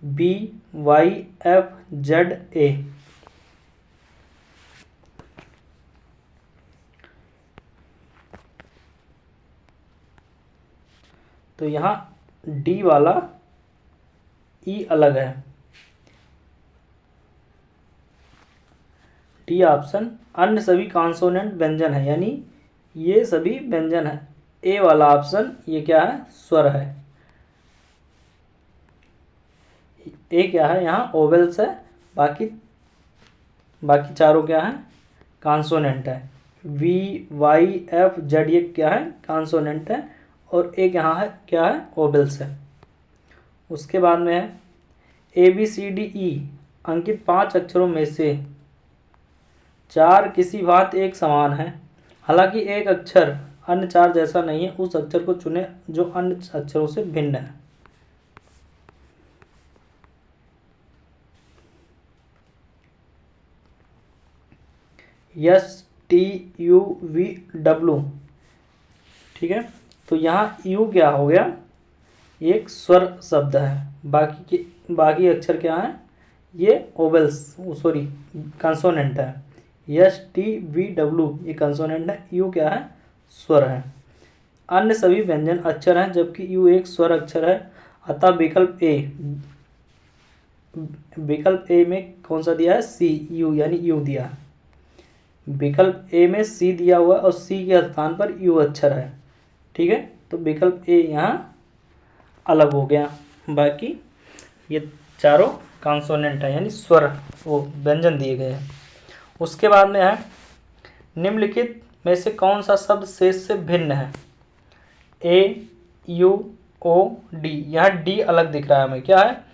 बी, वाई, एफ, जेड, ए। तो यहाँ डी वाला ई अलग है। डी ऑप्शन अन्य सभी कॉन्सोनेंट व्यंजन है, यानी ये सभी व्यंजन है। ए वाला ऑप्शन ये क्या है, स्वर है। ए क्या है, यहाँ ओवेल्स है, बाकी चारों क्या है, कॉन्सोनेंट है। वी, वाई, एफ, जेड ये क्या है, कॉन्सोनेंट है, और एक यहाँ है क्या है, ओवेल्स है। उसके बाद में है ए, बी, सी, डी, ई अंकित 5 अक्षरों में से 4 किसी भांति एक समान है, हालांकि एक अक्षर अन्य 4 जैसा नहीं है। उस अक्षर को चुनें जो अन्य अक्षरों से भिन्न है। S, T, U, V, W. ठीक है, तो यहाँ यू क्या हो गया, एक स्वर शब्द है। बाकी अक्षर क्या है, ये ओवेल्स सॉरी कंसोनेंट है। एस, टी, वी, डब्ल्यू ये कंसोनेंट है, यू क्या है, स्वर है। अन्य सभी व्यंजन अक्षर हैं, जबकि यू एक स्वर अक्षर है। अतः विकल्प ए में कौन सा दिया है, सी, यू यानी यू दिया है। विकल्प ए में सी दिया हुआ और सी के स्थान पर यू अक्षर है। ठीक है, तो विकल्प ए यहाँ अलग हो गया। बाकी ये चारों कॉन्सोनेंट है, यानी स्वर वो व्यंजन दिए गए हैं। उसके बाद में है निम्नलिखित में से कौन सा शब्द शेष से भिन्न है। ए, यू, ओ, डी। यहाँ डी अलग दिख रहा है हमें, क्या है,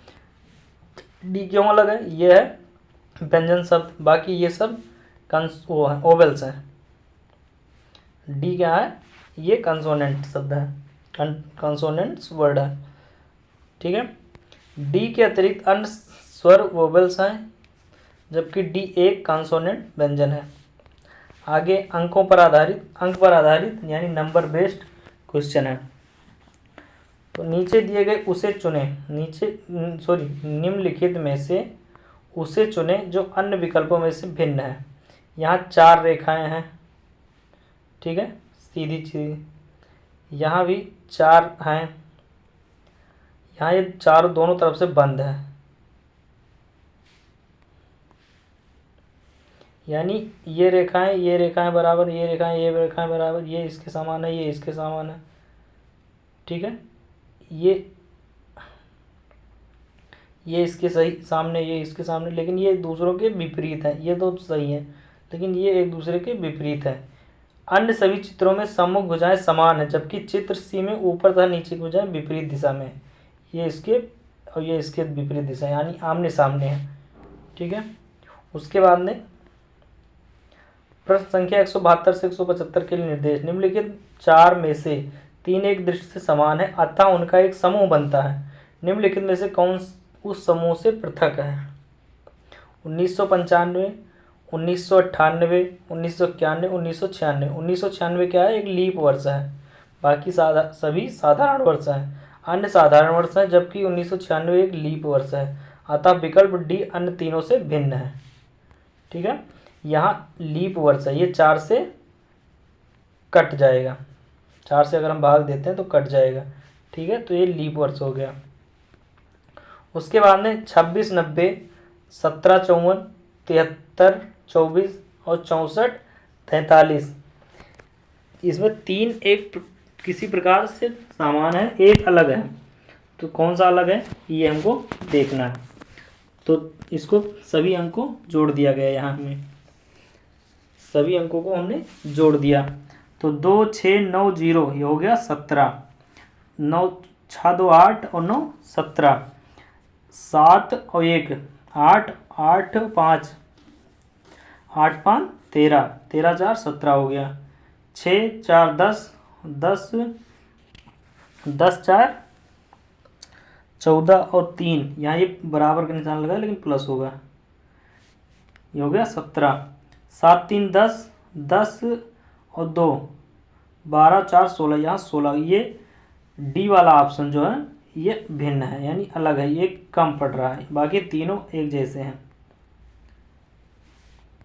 डी क्यों अलग है, ये है व्यंजन शब्द, बाकी ये सब वो है ओवेल्स है। डी क्या है, ये कंसोनेंट शब्द है, कंसोनेंट्स वर्ड है। ठीक है, डी के अतिरिक्त अन्य स्वर वोवेल्स हैं, जबकि डी एक कंसोनेंट व्यंजन है। आगे अंक पर आधारित यानी नंबर बेस्ड क्वेश्चन है। तो नीचे दिए गए उसे चुने, निम्नलिखित में से उसे चुने जो अन्य विकल्पों में से भिन्न है। यहाँ 4 रेखाएं हैं, ठीक है, सीधी। यहाँ भी 4 हैं, यहाँ ये 4 दोनों तरफ से बंद है, यानी ये रेखाएं बराबर, ये रेखाएं बराबर, ये इसके समान है, ये इसके समान है। ठीक है, ये इसके सही सामने, ये इसके सामने, लेकिन ये दूसरों के विपरीत है। ये तो सही है, लेकिन ये एक दूसरे के विपरीत है। अन्य सभी चित्रों में सम्मुख भुजाएं समान है, जबकि चित्र सी में ऊपर तथा नीचे की भुजाएं विपरीत दिशा में। ये इसके और ये इसके विपरीत दिशा यानी आमने सामने है। ठीक है, उसके बाद में प्रश्न संख्या 172 से 175 के लिए निर्देश। निम्नलिखित 4 में से 3 एक दृष्टि से समान है अतः उनका एक समूह बनता है। निम्नलिखित में से कौन उस समूह से पृथक है? 1995, 1998, 1991, 1996। 1996 क्या है? एक लीप वर्ष है, बाकी सभी साधारण वर्ष हैं, अन्य साधारण वर्ष हैं, जबकि 1996 एक लीप वर्ष है, अतः विकल्प डी अन्य तीनों से भिन्न है। ठीक है, यहाँ लीप वर्ष है, ये 4 से कट जाएगा, 4 से अगर हम भाग देते हैं तो कट जाएगा। ठीक है, तो ये लीप वर्ष हो गया। उसके बाद में 26, 90, 17, 54, 73, 24 और 64, 43, इसमें 3 एक किसी प्रकार से समान है, एक अलग है। तो कौन सा अलग है ये हमको देखना है। तो इसको सभी अंक को जोड़ दिया गया, यहाँ हमें सभी अंकों को हमने जोड़ दिया। तो 2, 6, 9, 0 ये हो गया 17, 9, 6, 2, 8 और 9, 17, 7 और 1, 8, 8, 5, 8, 5, 13, 13, 4, 17 हो गया। 6, 4, 10, 10, 10, 4, 14 और 3, यहाँ ये बराबर का निशान लगा लेकिन प्लस होगा, ये हो गया 17, 7, 3, 10, 10 और 2, 12, 4, 16, यहाँ 16। ये डी वाला ऑप्शन जो है ये भिन्न है यानी अलग है, ये कम पड़ रहा है, बाकी तीनों एक जैसे हैं।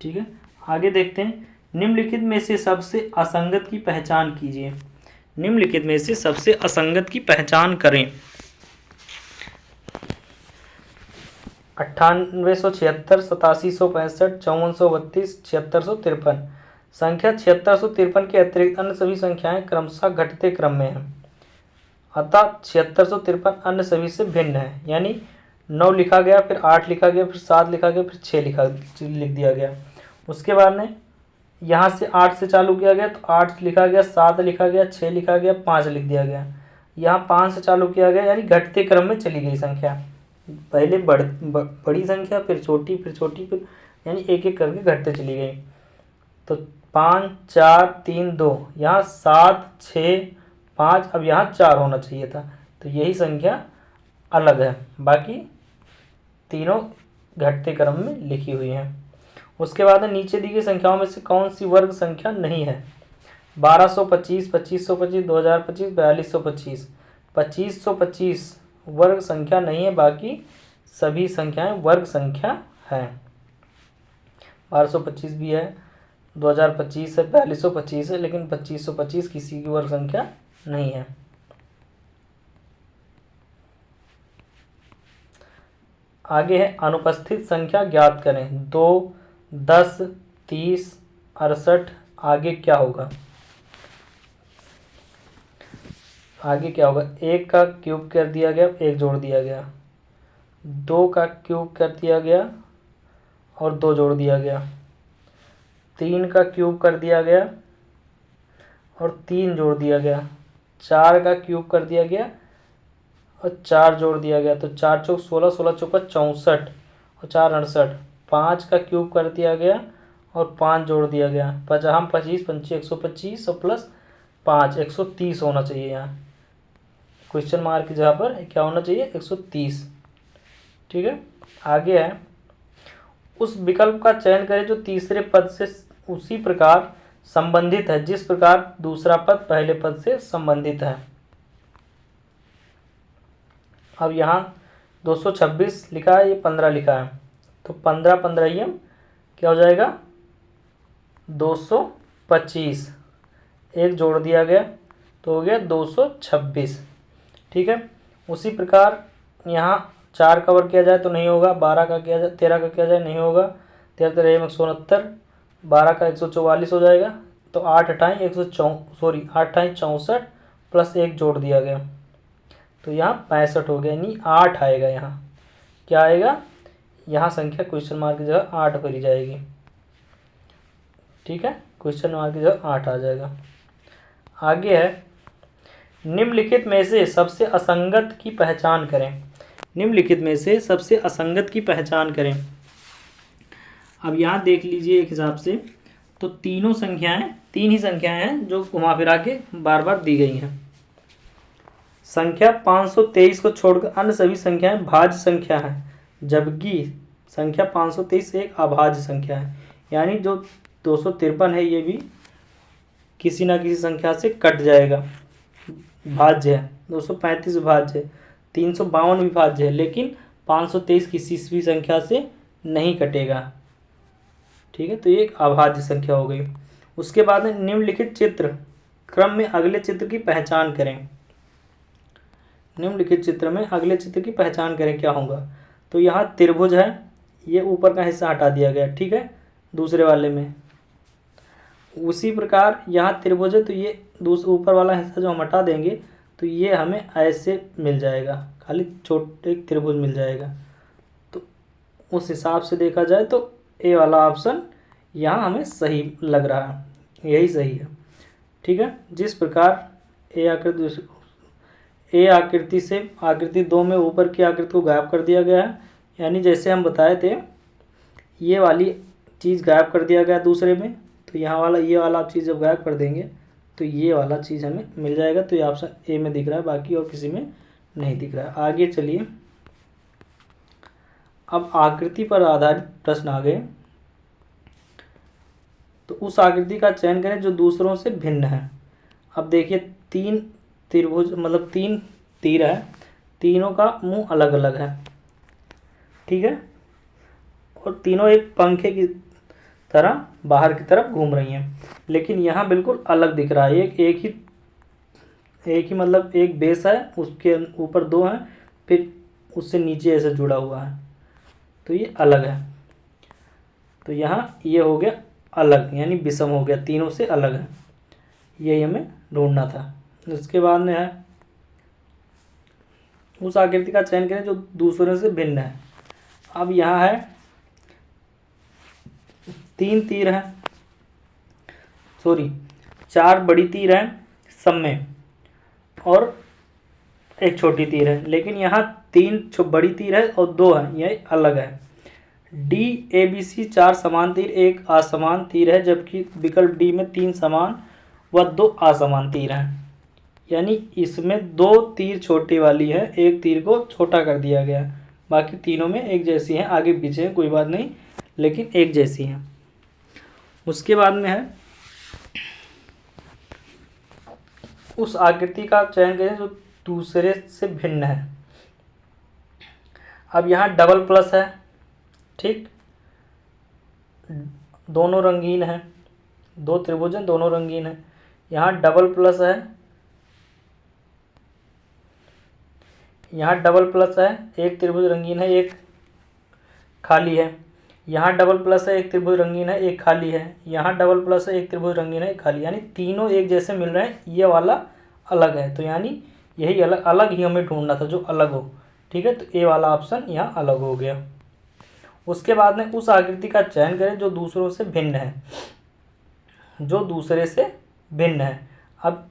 ठीक है, आगे देखते हैं। निम्नलिखित में से सबसे असंगत की पहचान कीजिए। निम्नलिखित में से सबसे असंगत की पहचान करें। 9876, 8765, 5432, 7653। संख्या 7653 के अतिरिक्त अन्य सभी संख्याएं क्रमशः घटते क्रम में हैं, अतः 7653 अन्य सभी से भिन्न है। यानी 9 लिखा गया, फिर 8 लिखा गया, फिर 7 लिखा गया, फिर 6 लिख दिया गया। उसके बाद में यहाँ से 8 से चालू किया गया तो 8 लिखा गया, 7 लिखा गया, 6 लिखा गया, 5 लिख दिया गया। यहाँ 5 से चालू किया गया यानी घटते क्रम में चली गई संख्या, पहले बड़ी संख्या, फिर छोटी, फिर यानी एक एक करके घटते चली गई। तो 5, 4, 3, 2, यहाँ 7, 6, 5, अब यहाँ 4 होना चाहिए था, तो यही संख्या अलग है, बाकी तीनों घटते क्रम में लिखी हुई हैं। उसके बाद नीचे दी गई संख्याओं में से कौन सी वर्ग संख्या नहीं है? 1225, 2525, 2025, 4225। 2525 वर्ग संख्या नहीं है, बाकी सभी संख्याएं वर्ग संख्या हैं। 1225 भी है, 2025 है, 4225 है, लेकिन 2525 किसी की वर्ग संख्या नहीं है। आगे है अनुपस्थित संख्या ज्ञात करें। 2, 10, 30, 68। आगे क्या होगा? आगे क्या होगा? 1 का क्यूब कर दिया गया, 1 जोड़ दिया गया, 2 का क्यूब कर दिया गया और 2 जोड़ दिया गया, 3 का क्यूब कर दिया गया और 3 जोड़ दिया गया, 4 का क्यूब कर दिया गया और 4 जोड़ दिया गया। तो 4 चौक 16, 16 चौका 64 और 4 68। 5 का क्यूब कर दिया गया और 5 जोड़ दिया गया, 50, 25, 25, 125 और प्लस 5, 130 होना चाहिए। यहाँ क्वेश्चन मार्क की जगह पर क्या होना चाहिए? 130। ठीक है, आगे है उस विकल्प का चयन करें जो तीसरे पद से उसी प्रकार संबंधित है जिस प्रकार दूसरा पद पहले पद से संबंधित है। अब यहाँ 226 लिखा है, ये 15 लिखा है, तो 15 15 क्या हो जाएगा? 225। 1 जोड़ दिया गया तो हो गया 226। ठीक है, उसी प्रकार यहाँ 4 कवर किया जाए तो नहीं होगा, 12 का किया जाए, 13 का किया जाए नहीं होगा, 13 13 169, 12 का 144 हो जाएगा। तो 8 अठाई 64 प्लस 1 जोड़ दिया गया तो यहाँ 65 हो गया, यानी 8 आएगा। यहाँ क्या आएगा? यहाँ संख्या क्वेश्चन मार्क की जगह 8 करी जाएगी। ठीक है, क्वेश्चन मार्क की जगह 8 आ जाएगा। आगे है निम्नलिखित में से सबसे असंगत की पहचान करें। निम्नलिखित में से सबसे असंगत की पहचान करें। अब यहाँ देख लीजिए एक हिसाब से तो तीन ही संख्याएं हैं जो घुमा फिरा के बार बार दी गई हैं। संख्या 523 को छोड़कर अन्य सभी संख्याएं भाज्य संख्या हैं, जबकि संख्या 523 एक अभाज्य संख्या है। यानी जो 253 है ये भी किसी ना किसी संख्या से कट जाएगा, भाज्य है। 235 भाज्य है, 352 भी भाज्य है, लेकिन 523 किसी भी संख्या से नहीं कटेगा। ठीक है, तो ये एक अभाज्य संख्या हो गई। उसके बाद में निम्नलिखित चित्र क्रम में अगले चित्र की पहचान करें। निम्नलिखित चित्र में अगले चित्र की पहचान करें, क्या होगा? तो यहाँ त्रिभुज है, ये ऊपर का हिस्सा हटा दिया गया, ठीक है, दूसरे वाले में। उसी प्रकार यहाँ त्रिभुज है, तो ये ऊपर वाला हिस्सा जो हम हटा देंगे तो ये हमें ऐसे मिल जाएगा, खाली छोटे त्रिभुज मिल जाएगा। तो उस हिसाब से देखा जाए तो ए वाला ऑप्शन यहाँ हमें सही लग रहा है, यही सही है। ठीक है, जिस प्रकार ए आकृति से आकृति 2 में ऊपर की आकृति को गायब कर दिया गया है, यानी जैसे हम बताए थे ये वाली चीज़ गायब कर दिया गया दूसरे में, तो यहाँ वाला ये वाला चीज़ जब गायब कर देंगे तो ये वाला चीज़ हमें मिल जाएगा। तो ये ऑप्शन ए में दिख रहा है, बाकी और किसी में नहीं दिख रहा है। आगे चलिए, अब आकृति पर आधारित प्रश्न आ गए। तो उस आकृति का चयन करें जो दूसरों से भिन्न है। अब देखिए 3 त्रिभुज मतलब 3 तीर है, तीनों का मुंह अलग अलग है, ठीक है, और तीनों एक पंखे की तरह बाहर की तरफ घूम रही हैं, लेकिन यहाँ बिल्कुल अलग दिख रहा है। एक ही मतलब एक बेस है, उसके ऊपर 2 हैं, फिर उससे नीचे ऐसे जुड़ा हुआ है, तो ये अलग है। तो यहाँ ये हो गया अलग, यानी विषम हो गया, तीनों से अलग है, यही हमें ढूंढना था। उसके बाद में है उस आकृति का चयन करें जो दूसरों से भिन्न है। अब यहाँ है 3 तीर हैं, 4 बड़ी तीर हैं सब में और एक छोटी तीर है, लेकिन यहाँ 3 बड़ी तीर है और 2 हैं, यह अलग है। डी ए बी सी 4 समान तीर, एक असमान तीर है, जबकि विकल्प डी में 3 समान व 2 असमान तीर हैं। यानी इसमें 2 तीर छोटी वाली है, एक तीर को छोटा कर दिया गया, बाकी तीनों में एक जैसी हैं, आगे पीछे है कोई बात नहीं, लेकिन एक जैसी हैं। उसके बाद में है उस आकृति का चयन करें जो दूसरे से भिन्न है। अब यहाँ डबल प्लस है, ठीक, दोनों रंगीन हैं, 2 त्रिभुज हैं, दोनों रंगीन हैं। यहाँ डबल प्लस है, यहाँ डबल प्लस है, एक त्रिभुज रंगीन है, एक खाली है। यहाँ डबल प्लस है, एक त्रिभुज रंगीन है, एक खाली है। यहाँ डबल प्लस है, एक त्रिभुज रंगीन है, एक खाली, यानी तीनों एक जैसे मिल रहे हैं, ये वाला अलग है। तो यानी यही अलग अलग ही हमें ढूंढना था जो अलग हो, ठीक है, तो ए वाला ऑप्शन यहाँ अलग हो गया। उसके बाद में उस आकृति का चयन करें जो दूसरों से भिन्न है, जो दूसरे से भिन्न है। अब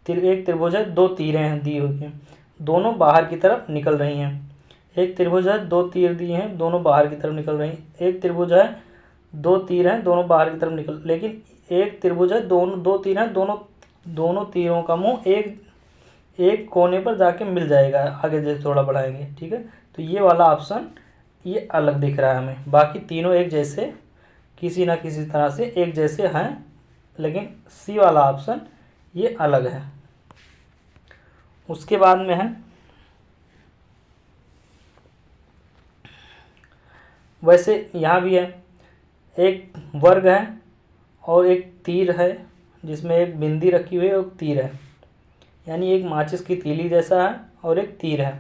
एक त्रिभुज है, 2 तीरें हैं दी हुई हैं, दोनों बाहर की तरफ निकल रही हैं। एक त्रिभुज है, 2 तीर दिए हैं, दोनों बाहर की तरफ निकल रही हैं। एक त्रिभुज है, 2 तीर हैं, दोनों बाहर की तरफ निकल, लेकिन एक त्रिभुज है, 2 तीर हैं, दोनों तीरों का मुंह एक कोने पर जाके मिल जाएगा, आगे जैसे थोड़ा बढ़ाएंगे, ठीक है। तो ये वाला ऑप्शन ये अलग दिख रहा है हमें, बाकी तीनों एक जैसे किसी ना किसी तरह से एक जैसे हैं, लेकिन सी वाला ऑप्शन ये अलग है। उसके बाद में है वैसे यहाँ भी है, एक वर्ग है और एक तीर है जिसमें एक बिंदी रखी हुई है और तीर है, यानी एक माचिस की तीली जैसा है और एक तीर है,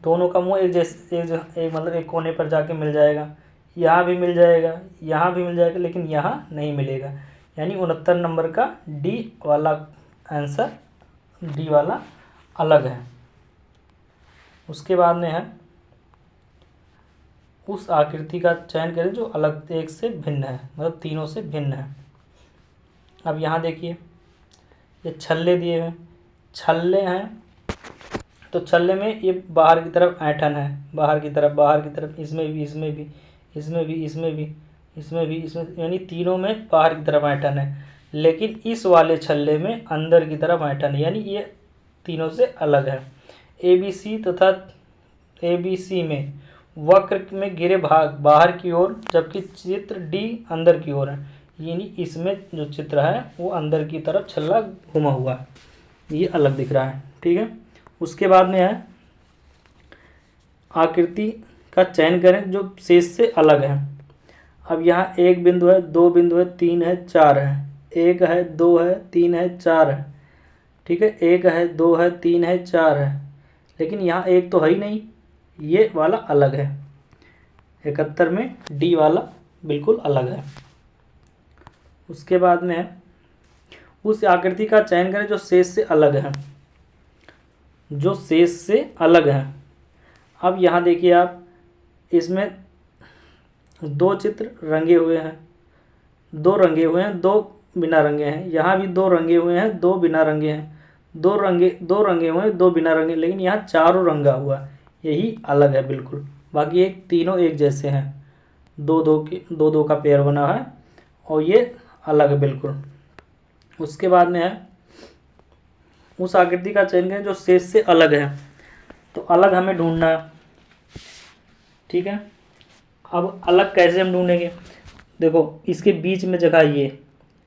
दोनों का मुंह एक जैसे एक मतलब एक कोने पर जाके मिल जाएगा। यहाँ भी मिल जाएगा, यहाँ भी मिल जाएगा, लेकिन यहाँ नहीं मिलेगा, यानी 69 नंबर का डी वाला आंसर, डी वाला अलग है। उसके बाद में है उस आकृति का चयन करें जो अलग एक से भिन्न है, मतलब तीनों से भिन्न है। अब यहाँ देखिए ये छल्ले दिए हैं, छल्ले हैं, तो छल्ले में ये बाहर की तरफ ऐंठन है, बाहर की तरफ, इसमें भी, इसमें भी, इसमें भी, इसमें भी, इसमें भी, इसमें, यानी तीनों में बाहर की तरफ ऐंठन है। लेकिन इस वाले छल्ले में अंदर की तरफ ऐंठन है, यानी ये तीनों से अलग है। ABC तथा ABC में वक्र में गिरे भाग बाहर की ओर, जबकि चित्र D अंदर की ओर है, यानी इसमें जो चित्र है वो अंदर की तरफ छल्ला घुमा हुआ है, ये अलग दिख रहा है। ठीक है, उसके बाद में है आकृति का चयन करें जो शेष से अलग है। अब यहाँ एक बिंदु है, दो बिंदु है, तीन है, चार है, एक है, दो है, तीन है, चार है। ठीक है, एक है, दो है, तीन है, चार है, लेकिन यहाँ एक तो है ही नहीं, ये वाला अलग है। 71 में D वाला बिल्कुल अलग है। उसके बाद में है उस आकृति का चयन करें जो शेष से अलग है, जो शेष से अलग है। अब यहाँ देखिए आप, इसमें दो चित्र रंगे हुए हैं, दो रंगे हुए हैं, दो बिना रंगे हैं। यहाँ भी दो रंगे हुए हैं, दो बिना रंगे हैं, दो रंगे हुए हैं, दो बिना रंगे, लेकिन यहाँ चारों रंगा हुआ है, यही अलग है बिल्कुल। बाकी एक तीनों एक जैसे हैं, दो का पेयर बना है, और ये अलग है बिल्कुल। उसके बाद में है उस आकृति का चयन करें जो शेष से अलग है। तो अलग हमें ढूंढना है। ठीक है, अब अलग कैसे हम ढूंढेंगे? देखो, इसके बीच में जगह, ये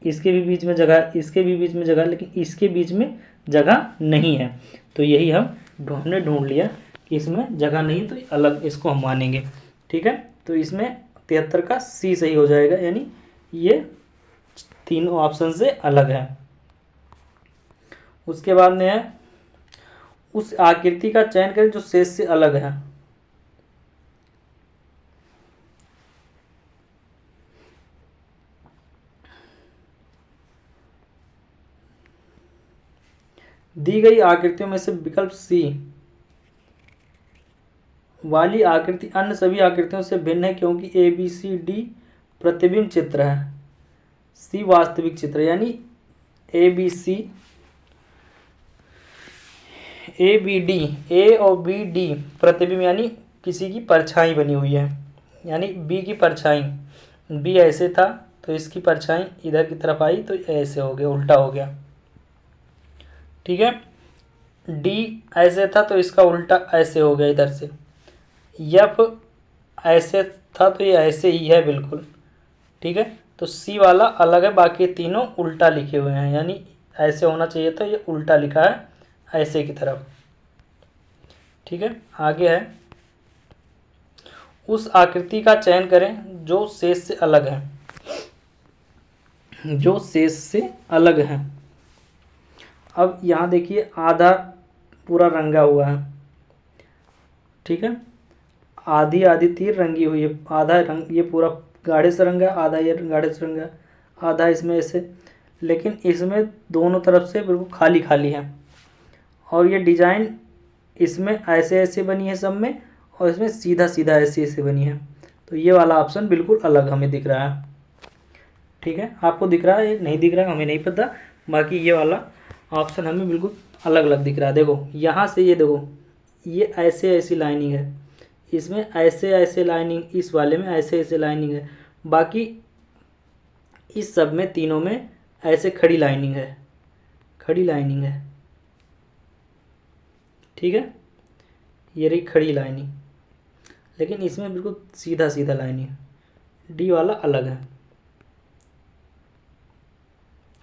इसके भी बीच में जगह, इसके भी बीच में जगह, लेकिन इसके बीच में जगह नहीं है, तो यही हमने ढूंढ लिया कि इसमें जगह नहीं, तो अलग इसको हम मानेंगे। ठीक है, तो इसमें 73 का C सही हो जाएगा, यानी ये तीनों ऑप्शन से अलग है। उसके बाद में है उस आकृति का चयन करें जो शेष से अलग है। दी गई आकृतियों में से विकल्प C वाली आकृति अन्य सभी आकृतियों से भिन्न है, क्योंकि ABCD प्रतिबिंब चित्र है, C वास्तविक चित्र, यानी ABD, A और BD प्रतिबिंब, यानी किसी की परछाई बनी हुई है, यानी B की परछाई, B ऐसे था तो इसकी परछाई इधर की तरफ आई तो ऐसे हो गया, उल्टा हो गया। ठीक है, D ऐसे था तो इसका उल्टा ऐसे हो गया इधर से, F ऐसे था तो ये ऐसे ही है बिल्कुल। ठीक है, तो C वाला अलग है, बाकी तीनों उल्टा लिखे हुए हैं, यानी ऐसे होना चाहिए था, ये उल्टा लिखा है ऐसे की तरफ। ठीक है, आगे है उस आकृति का चयन करें जो शेष से अलग है, जो शेष से अलग है। अब यहाँ देखिए, आधा पूरा रंगा हुआ है। ठीक है, आधी आधी तीर रंगी हुई है, आधा रंग ये पूरा गाढ़े से रंगा, आधा ये गाढ़े से रंगा, आधा इसमें ऐसे, लेकिन इसमें दोनों तरफ से बिल्कुल खाली खाली है, और ये डिजाइन इसमें ऐसे ऐसे बनी है सब में, और इसमें सीधा सीधा ऐसे ऐसे बनी है, तो ये वाला ऑप्शन बिल्कुल अलग हमें दिख रहा है। ठीक है, आपको दिख रहा है, नहीं दिख रहा है हमें नहीं पता, बाकी ये वाला ऑप्शन हमें बिल्कुल अलग अलग दिख रहा है। देखो यहाँ से, ये देखो, ये ऐसे ऐसी लाइनिंग है, इसमें ऐसे ऐसे लाइनिंग, इस वाले में ऐसे ऐसे लाइनिंग है, बाकी इस सब में तीनों में ऐसे खड़ी लाइनिंग है, खड़ी लाइनिंग है। ठीक है, ये रही खड़ी लाइनिंग, लेकिन इसमें बिल्कुल सीधा सीधा लाइनिंग है, D वाला अलग है।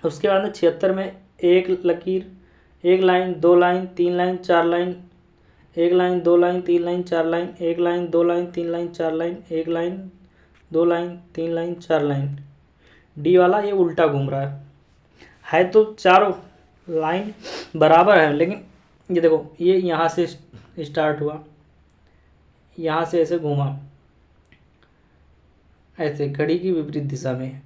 उसके बाद में 76 में एक लकीर, एक लाइन, दो लाइन, तीन लाइन, चार लाइन, एक लाइन, दो लाइन, तीन लाइन, चार लाइन, एक लाइन, दो लाइन, तीन लाइन, चार लाइन, एक लाइन, दो लाइन, तीन लाइन, चार लाइन। D वाला ये उल्टा घूम रहा है तो चारों लाइन बराबर है, लेकिन ये देखो, ये यहाँ से स्टार्ट हुआ, यहाँ से ऐसे घूमा, ऐसे घड़ी की विपरीत दिशा में,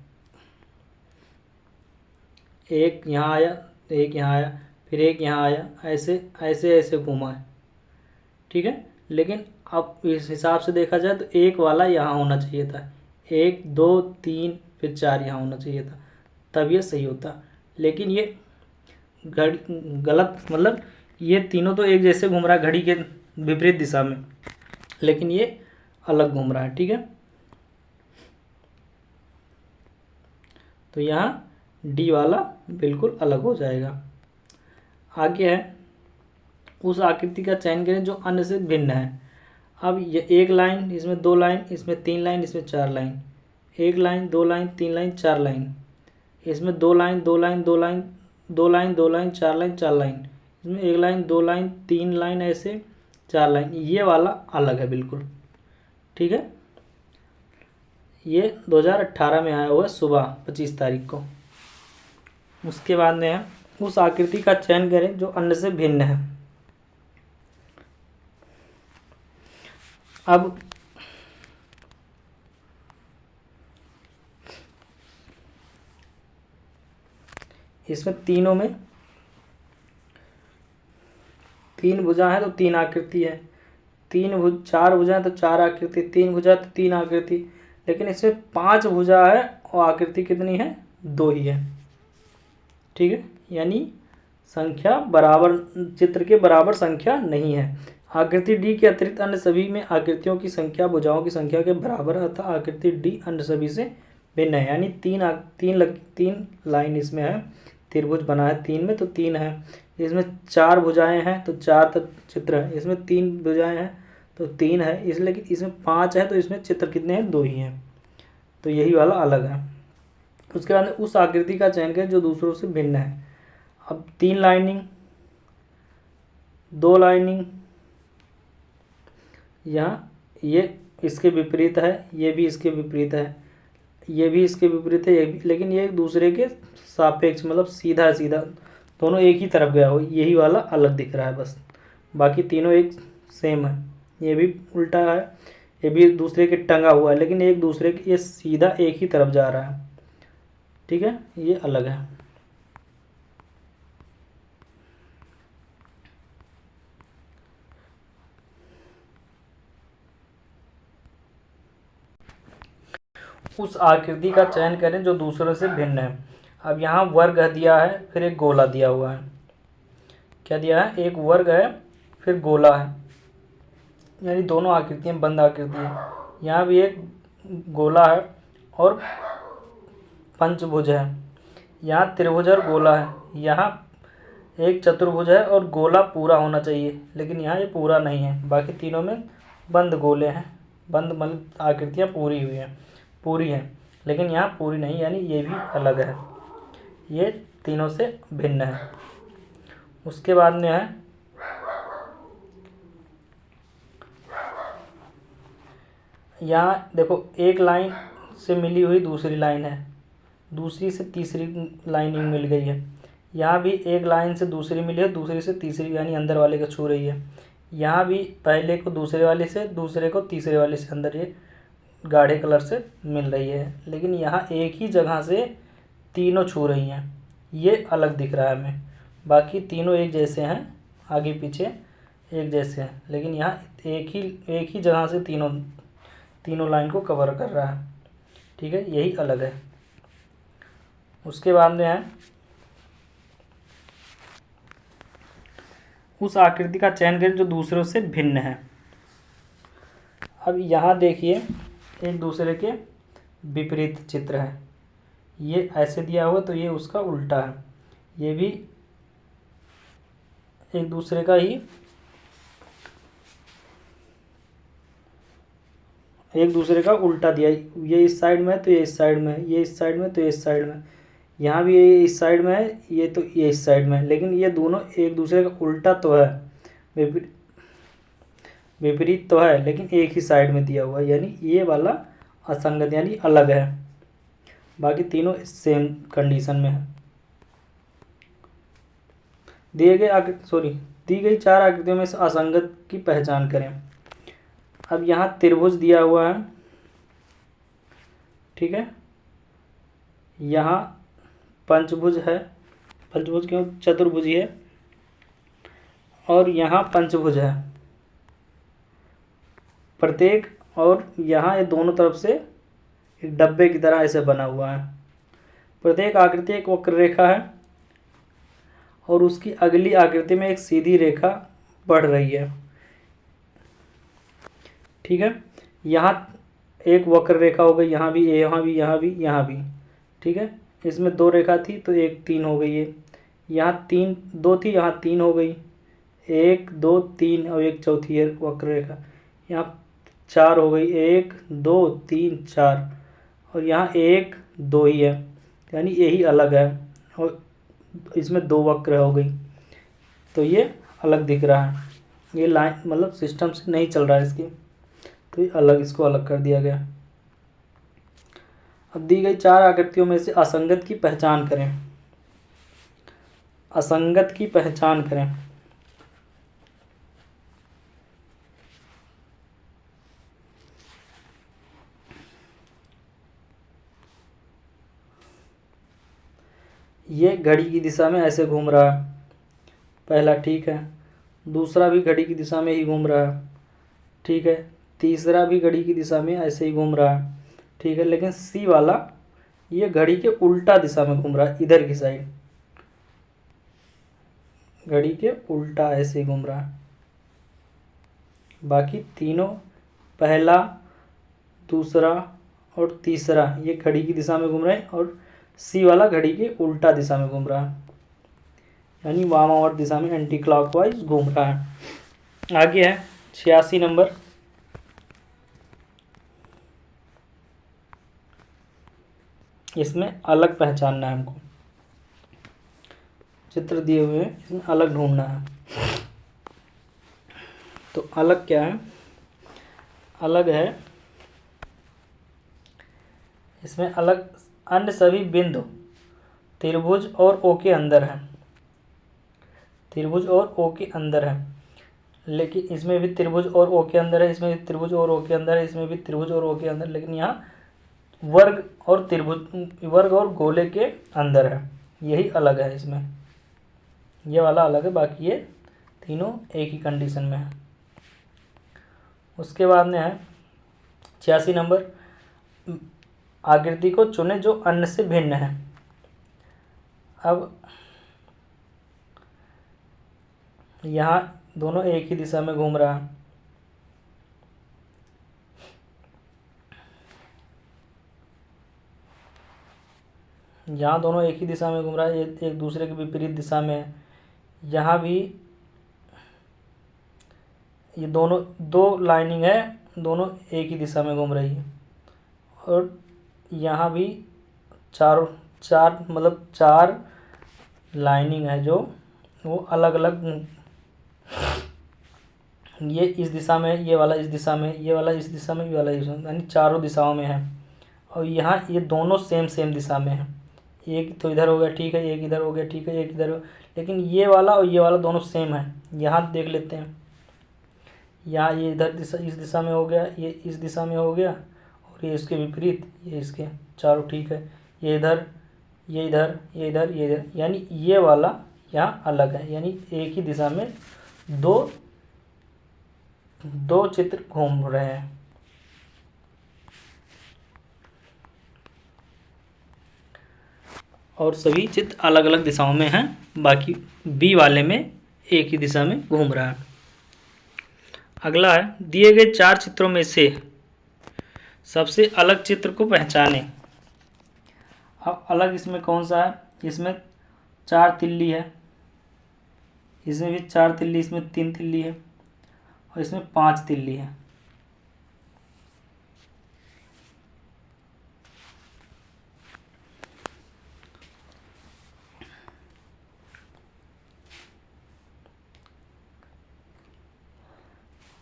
एक यहाँ आया, एक यहाँ आया, फिर एक यहाँ आया, ऐसे ऐसे ऐसे घूमा है। ठीक है, लेकिन अब इस हिसाब से देखा जाए तो एक वाला यहाँ होना चाहिए था, एक, दो, तीन, फिर चार यहाँ होना चाहिए था, तब ये सही होता, लेकिन ये गलत, मतलब ये तीनों तो एक जैसे घूम रहा है घड़ी के विपरीत दिशा में, लेकिन ये अलग घूम रहा है। ठीक है, तो यहाँ डी वाला बिल्कुल अलग हो जाएगा। आगे है, उस आकृति का चयन करें जो अन्य से भिन्न है। अब ये एक लाइन, इसमें 2 लाइन, इसमें 3 लाइन, इसमें 4 line, 1 line, 2 line, 3 line, 4 line, इसमें 2 line, 2 line, 2 line, 2 line, 2 line, 4 line, 4 line, इसमें 1 लाइन, 2 लाइन, 3 लाइन, ऐसे 4 लाइन। ये वाला अलग है बिल्कुल। ठीक है, ये 2018 में आया हुआ है, सुबह 25 तारीख को। उसके बाद में है, उस आकृति का चयन करें जो अन्य से भिन्न है। अब इसमें तीनों में 3 भुजा है तो 3 आकृति है, 4 भुजा है तो 4 आकृति, 3 भुजा तो 3 आकृति, लेकिन इसमें 5 भुजा है और आकृति कितनी है? 2 ही है। ठीक है, यानी संख्या बराबर, चित्र के बराबर संख्या नहीं है। आकृति डी के अतिरिक्त अन्य सभी में आकृतियों की संख्या भुजाओं की संख्या के बराबर है, अतः आकृति डी अन्य सभी से भिन्न है। यानी 3 लाइन इसमें है, त्रिभुज बना है 3 में तो 3 है। इसमें 4 भुजाएं हैं तो 4 तक चित्र है, इसमें 3 भुजाएं हैं तो 3 है, इसलिए कि इसमें 5 है तो इसमें चित्र कितने हैं? 2 ही हैं, तो यही वाला अलग है। उसके बाद उस आकृति का चयन करें जो दूसरों से भिन्न है। अब 3 लाइनिंग, 2 लाइनिंग, यहाँ ये इसके विपरीत है, ये भी इसके विपरीत है, ये भी इसके विपरीत है, ये भी, लेकिन ये एक दूसरे के सापेक्ष, मतलब सीधा सीधा दोनों एक ही तरफ गया हो, यही वाला अलग दिख रहा है बस। बाकी तीनों एक सेम है, ये भी उल्टा है, ये भी दूसरे के टंगा हुआ है, लेकिन एक दूसरे के, ये सीधा एक ही तरफ जा रहा है। ठीक है, ये अलग है। उस आकृति का चयन करें जो दूसरों से भिन्न है। अब यहाँ वर्ग दिया है, फिर एक गोला दिया हुआ है। क्या दिया है? एक वर्ग है, फिर गोला है, यानी दोनों आकृतियाँ बंद आकृति है। यहाँ भी एक गोला है और पंचभुज है, यहाँ त्रिभुज और गोला है, यहाँ एक चतुर्भुज है और गोला पूरा होना चाहिए, लेकिन यहाँ ये पूरा नहीं है। बाकी तीनों में बंद गोले हैं, बंद मतलब आकृतियाँ पूरी हुई हैं, पूरी हैं, लेकिन यहाँ पूरी नहीं, यानी ये भी अलग है, ये तीनों से भिन्न है। उसके बाद में है, यहाँ देखो एक लाइन से मिली हुई दूसरी लाइन है, दूसरी से तीसरी लाइनिंग मिल गई है। यहाँ भी एक लाइन से दूसरी मिली है, दूसरी से तीसरी, यानी अंदर वाले को छू रही है। यहाँ भी पहले को दूसरे वाले से, दूसरे को तीसरे वाले से अंदर ये गाढ़े कलर से मिल रही है, लेकिन यहाँ एक ही जगह से तीनों छू रही हैं, ये अलग दिख रहा है हमें। बाकी तीनों एक जैसे हैं, आगे पीछे एक जैसे हैं, लेकिन यहाँ एक ही जगह से तीनों लाइन को कवर कर रहा है। ठीक है, यही अलग है। उसके बाद में है, उस आकृति का चयन करें जो दूसरों से भिन्न है। अब यहाँ देखिए, एक दूसरे के विपरीत चित्र है, ये ऐसे दिया हुआ तो ये उसका उल्टा है, ये भी एक दूसरे का ही, एक दूसरे का उल्टा दिया, ये इस साइड में है तो ये इस साइड में है, ये इस साइड में तो ये इस साइड में, यहाँ भी ये इस साइड में है, ये तो ये इस साइड में है, लेकिन ये दोनों एक दूसरे का उल्टा तो है, विपरीत तो है, लेकिन एक ही साइड में दिया हुआ है, यानी ये वाला असंगत यानी अलग है। बाकी तीनों सेम कंडीशन में है। दी गई 4 आकृतियों में से असंगत की पहचान करें। अब यहाँ त्रिभुज दिया हुआ है, ठीक है, यहाँ पंचभुज है, पंचभुज क्यों, चतुर्भुज है, और यहाँ पंचभुज है प्रत्येक, और यहाँ ये दोनों तरफ से एक डब्बे की तरह ऐसे बना हुआ है। प्रत्येक आकृति एक वक्र रेखा है और उसकी अगली आकृति में एक सीधी रेखा बढ़ रही है। ठीक है, यहाँ एक वक्र रेखा हो गई, यहाँ भी, यहाँ भी, यहाँ भी, यहाँ भी। ठीक है, इसमें 2 रेखा थी तो 1 3 हो गई है। यहाँ 3 2 थी, यहाँ 3 हो गई, 1 2 3 और एक चौथी है वक्र रेखा। यहाँ 4 हो गई, 1 2 3 4, और यहाँ 1 2 ही है, यानी यही अलग है। और इसमें 2 वक्र हो गई तो ये अलग दिख रहा है। ये लाइन मतलब सिस्टम से नहीं चल रहा है इसकी, तो ये अलग, इसको अलग कर दिया गया। अब दी गई 4 आकृतियों में से असंगत की पहचान करें। असंगत की पहचान करें। ये घड़ी की दिशा में ऐसे घूम रहा है, पहला ठीक है। दूसरा भी घड़ी की दिशा में ही घूम रहा है, ठीक है। तीसरा भी घड़ी की दिशा में ऐसे ही घूम रहा है, ठीक है। लेकिन सी वाला ये घड़ी के उल्टा दिशा में घूम रहा है, इधर की साइड, घड़ी के उल्टा ऐसे ही घूम रहा है। बाकी तीनों, पहला, दूसरा और तीसरा, ये घड़ी की दिशा में घूम रहे हैं, और सी वाला घड़ी के उल्टा दिशा में घूम रहा है, यानी वामावर्त दिशा में एंटी क्लॉकवाइज घूम रहा है। आगे है 86 नंबर। इसमें अलग पहचानना है हमको, चित्र दिए हुए हैं, इसमें अलग ढूंढना है। तो अलग क्या है? अलग है इसमें अलग, अन्य सभी बिंदु त्रिभुज और ओ के अंदर है, त्रिभुज और ओ के अंदर है। लेकिन इसमें भी त्रिभुज और ओ के अंदर है, इसमें भी त्रिभुज और ओ के अंदर है, इसमें भी त्रिभुज और ओ के अंदर, लेकिन यहाँ वर्ग और त्रिभुज, वर्ग और गोले के अंदर है, यही अलग है इसमें। ये वाला अलग है, बाकी ये तीनों एक ही कंडीशन में है। उसके बाद में है 86 नंबर। आकृति को चुने जो अन्य से भिन्न है। अब यहाँ दोनों एक ही दिशा में घूम रहा है, यहाँ दोनों एक ही दिशा में घूम रहा है, एक दूसरे के विपरीत दिशा में है। यहाँ भी ये दोनों, 2 लाइनिंग है, दोनों एक ही दिशा में घूम रही है। और यहाँ भी चार मतलब 4 लाइनिंग है जो वो अलग अलग, ये इस दिशा में, ये वाला इस दिशा में, ये वाला इस दिशा में, ये वाला इस दिशा में, यानी चारों दिशाओं में है। और यहाँ ये दोनों सेम दिशा में है, एक तो इधर हो गया ठीक है, एक इधर हो गया ठीक है, एक इधर हो, लेकिन ये वाला और ये वाला दोनों सेम है। यहाँ देख लेते हैं, यहाँ ये इधर दिशा, इस दिशा में हो गया, ये इस दिशा में हो गया, और ये इसके विपरीत, ये इसके, चारों ठीक है। ये इधर, ये इधर, ये इधर, ये इधर, यानी ये वाला यहाँ अलग है, यानी एक ही दिशा में दो चित्र घूम रहे हैं। और सभी चित्र अलग अलग दिशाओं में हैं, बाकी बी वाले में एक ही दिशा में घूम रहा है। अगला है, दिए गए 4 चित्रों में से सबसे अलग चित्र को पहचानें। अब अलग इसमें कौन सा है? इसमें 4 तिल्ली है, इसमें भी 4 तिल्ली, इसमें 3 तिल्ली है, और इसमें 5 तिल्ली है।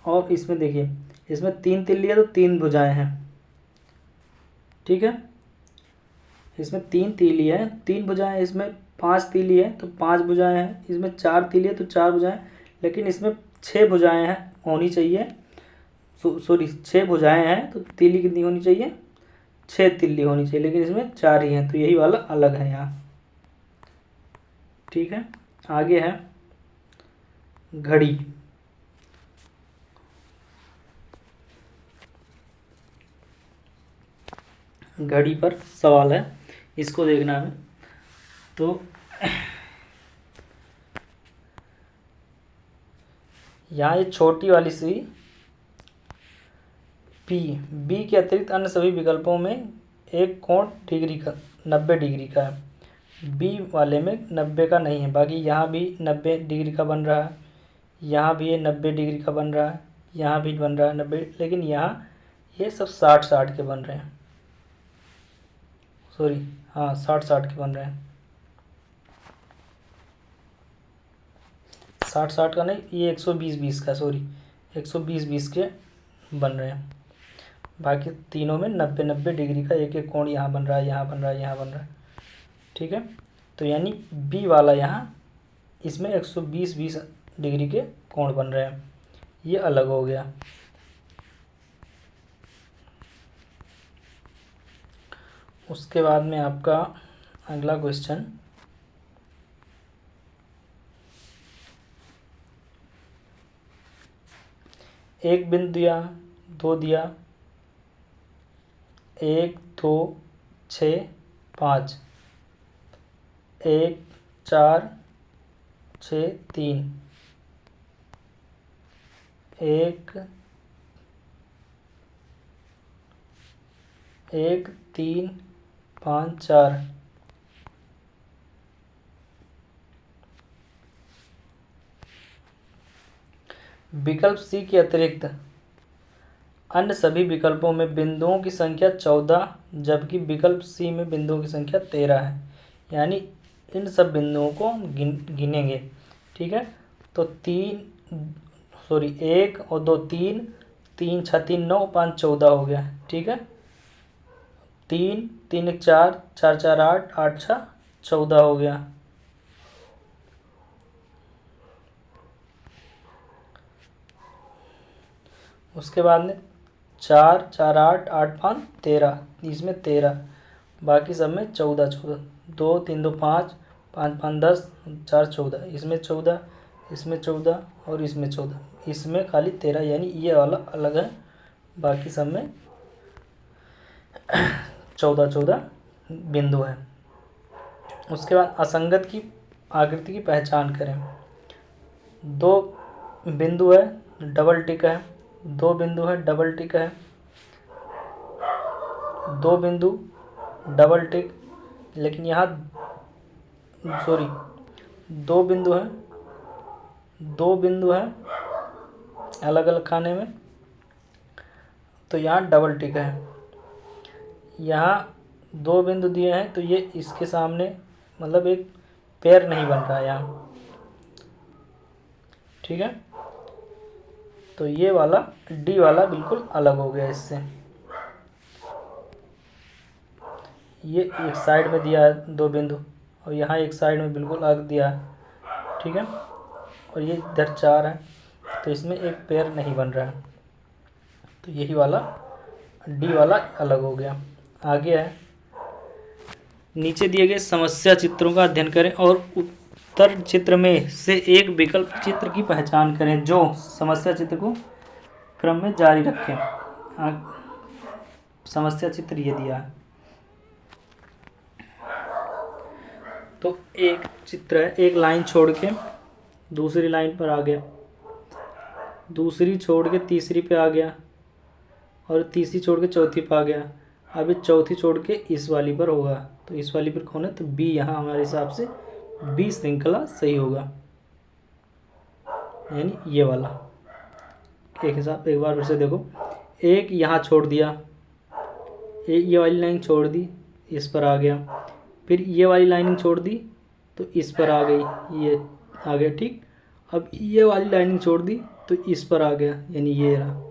और इसमें देखिए, इसमें 3 तिल्ली है तो 3 भुजाएं हैं, ठीक है। इसमें 3 तिल्ली है, 3 भुजाएं, इसमें 5 तिल्ली है तो 5 भुजाएं हैं, इसमें 4 तिल्ली है तो 4 भुजाएं, लेकिन इसमें 6 भुजाएं हैं होनी चाहिए, सॉरी 6 भुजाएं हैं तो तिल्ली कितनी होनी चाहिए? 6 तिल्ली होनी चाहिए, लेकिन इसमें 4 ही हैं, तो यही वाला अलग है यहाँ, ठीक है। आगे है घड़ी। घड़ी पर सवाल है, इसको देखना है। तो यहाँ ये छोटी वाली सी पी, बी के अतिरिक्त अन्य सभी विकल्पों में एक कोण डिग्री का 90 डिग्री का है, बी वाले में 90 का नहीं है। बाकी यहाँ भी 90 डिग्री का बन रहा है, यहाँ भी ये 90 डिग्री का बन रहा है, यहाँ भी बन रहा है 90, लेकिन यहाँ ये सब 60-60 के बन रहे हैं। सॉरी, हाँ 60-60 के बन रहे हैं, 60-60 का नहीं, ये 120-20 का, सॉरी 120-20 के बन रहे हैं। बाकी तीनों में 90-90 डिग्री का एक एक कोण यहाँ बन रहा है, यहाँ बन रहा है, यहाँ बन रहा है। ठीक है, तो यानी बी वाला यहाँ इसमें 120-20 डिग्री के कोण बन रहे हैं, ये अलग हो गया। उसके बाद में आपका अगला क्वेश्चन, एक बिंदु दिया, 2 दिया, 1 2 6 5, 1 4 6 3, 1 3 5 4। विकल्प सी के अतिरिक्त अन्य सभी विकल्पों में बिंदुओं की संख्या 14, जबकि विकल्प सी में बिंदुओं की संख्या 13 है। यानी इन सब बिंदुओं को गिनेंगे। ठीक है, तो 1 और 2 3, 3 6 3 9, 5 14 हो गया। ठीक है, 3 3 1 4, 4 4 8, 8 6 14 हो गया। उसके बाद में 4 4 8 8 5 13, इसमें 13, बाकी सब में 14 14, 2 3 2 5, 5 5 10, 4 14, इसमें 14, इसमें 14 और इसमें 14, इसमें खाली 13, यानी ये वाला अलग है, बाकी सब में 14 14 बिंदु है। उसके बाद असंगत की आकृति की पहचान करें। 2 बिंदु है, डबल टिक है, 2 बिंदु है, डबल टिक है, 2 बिंदु डबल टिक, लेकिन यहाँ सॉरी 2 बिंदु है, 2 बिंदु है अलग अलग खाने में, तो यहाँ डबल टिक है। यहाँ 2 बिंदु दिए हैं, तो ये इसके सामने मतलब एक पैर नहीं बन रहा है यहाँ। ठीक है, तो ये वाला डी वाला बिल्कुल अलग हो गया इससे। ये एक साइड में दिया है 2 बिंदु, और यहाँ एक साइड में बिल्कुल अलग दिया है। ठीक है, और ये इधर 4 है, तो इसमें एक पैर नहीं बन रहा है, तो यही वाला डी वाला अलग हो गया। आगे है, नीचे दिए गए समस्या चित्रों का अध्ययन करें और उत्तर चित्र में से एक विकल्प चित्र की पहचान करें जो समस्या चित्र को क्रम में जारी रखें। समस्या चित्र ये दिया है, तो एक चित्र है, एक लाइन छोड़ के दूसरी लाइन पर आ गया, दूसरी छोड़ के तीसरी पे आ गया, और तीसरी छोड़ के चौथी पे आ गया। अब ये चौथी छोड़ के इस वाली पर होगा, तो इस वाली पर कौन है, तो बी, यहाँ हमारे हिसाब से बी श्रृंखला सही होगा, यानी ये वाला। एक बार फिर से देखो, एक यहाँ छोड़ दिया, ये वाली लाइन छोड़ दी, इस पर आ गया, फिर ये वाली लाइनिंग छोड़ दी तो इस पर आ गई, ये आ गया। ठीक, अब ये वाली लाइनिंग छोड़ दी तो इस पर आ गया, यानी ये रहा।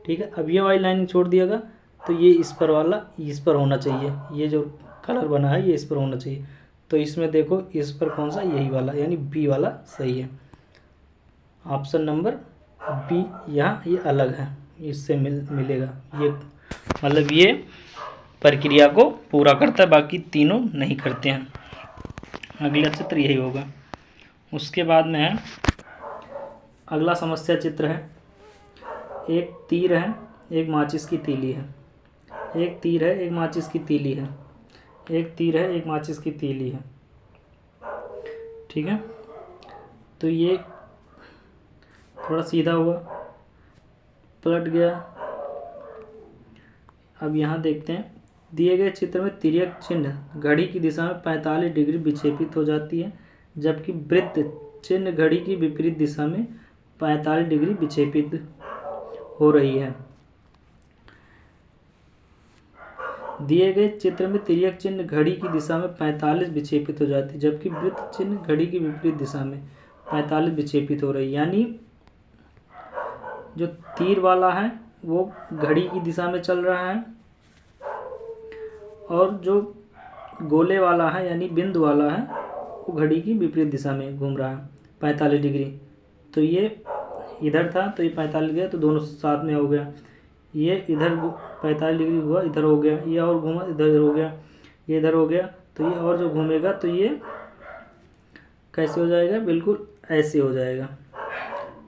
ठीक है, अब ये वाली लाइनिंग छोड़ दियागा तो ये इस पर वाला इस पर होना चाहिए, ये जो कलर बना है ये इस पर होना चाहिए, तो इसमें देखो इस पर कौन सा, यही वाला, यानी बी वाला सही है। ऑप्शन नंबर बी, यहाँ ये अलग है, इससे मिलेगा, ये मतलब ये प्रक्रिया को पूरा करता है, बाकी तीनों नहीं करते हैं। अगला चित्र यही होगा। उसके बाद में है अगला समस्या चित्र है, एक तीर है, एक माचिस की तीली है, एक तीर है, एक माचिस की तीली है, एक तीर है, एक माचिस की तीली है। ठीक है, तो थोड़ा सीधा हुआ, पलट गया। अब यहाँ देखते हैं, दिए गए चित्र में तिर्यक चिन्ह घड़ी की दिशा में 45 डिग्री विक्षेपित हो जाती है, जबकि वृत्त चिन्ह घड़ी की विपरीत दिशा में 45 डिग्री विक्षेपित हो रही है। दिए गए चित्र में तिर्यक चिन्ह घड़ी की दिशा में 45 विक्षेपित हो जाती है, जबकि वृत्त चिन्ह घड़ी की विपरीत दिशा में 45 विक्षेपित हो रही है। यानी जो तीर वाला है वो घड़ी की दिशा में चल रहा है, और जो गोले वाला है यानी बिंदु वाला है वो घड़ी की विपरीत दिशा में घूम रहा है 45 डिग्री। तो ये इधर था तो ये 45 गया, तो दोनों साथ में हो गया। ये इधर 45 डिग्री हुआ, इधर हो गया, ये और घूमा, इधर हो गया, ये इधर हो गया। तो ये और जो घूमेगा तो ये कैसे हो जाएगा, बिल्कुल ऐसे हो जाएगा।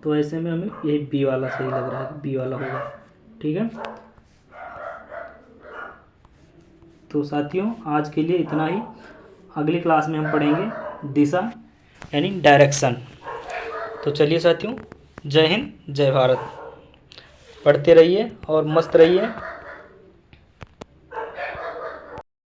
तो ऐसे में हमें यही बी वाला सही लग रहा है, बी वाला होगा। ठीक है, तो साथियों आज के लिए इतना ही। अगली क्लास में हम पढ़ेंगे दिशा यानी डायरेक्शन। तो चलिए साथियों, जय हिंद जय भारत। पढ़ते रहिए और मस्त रहिए।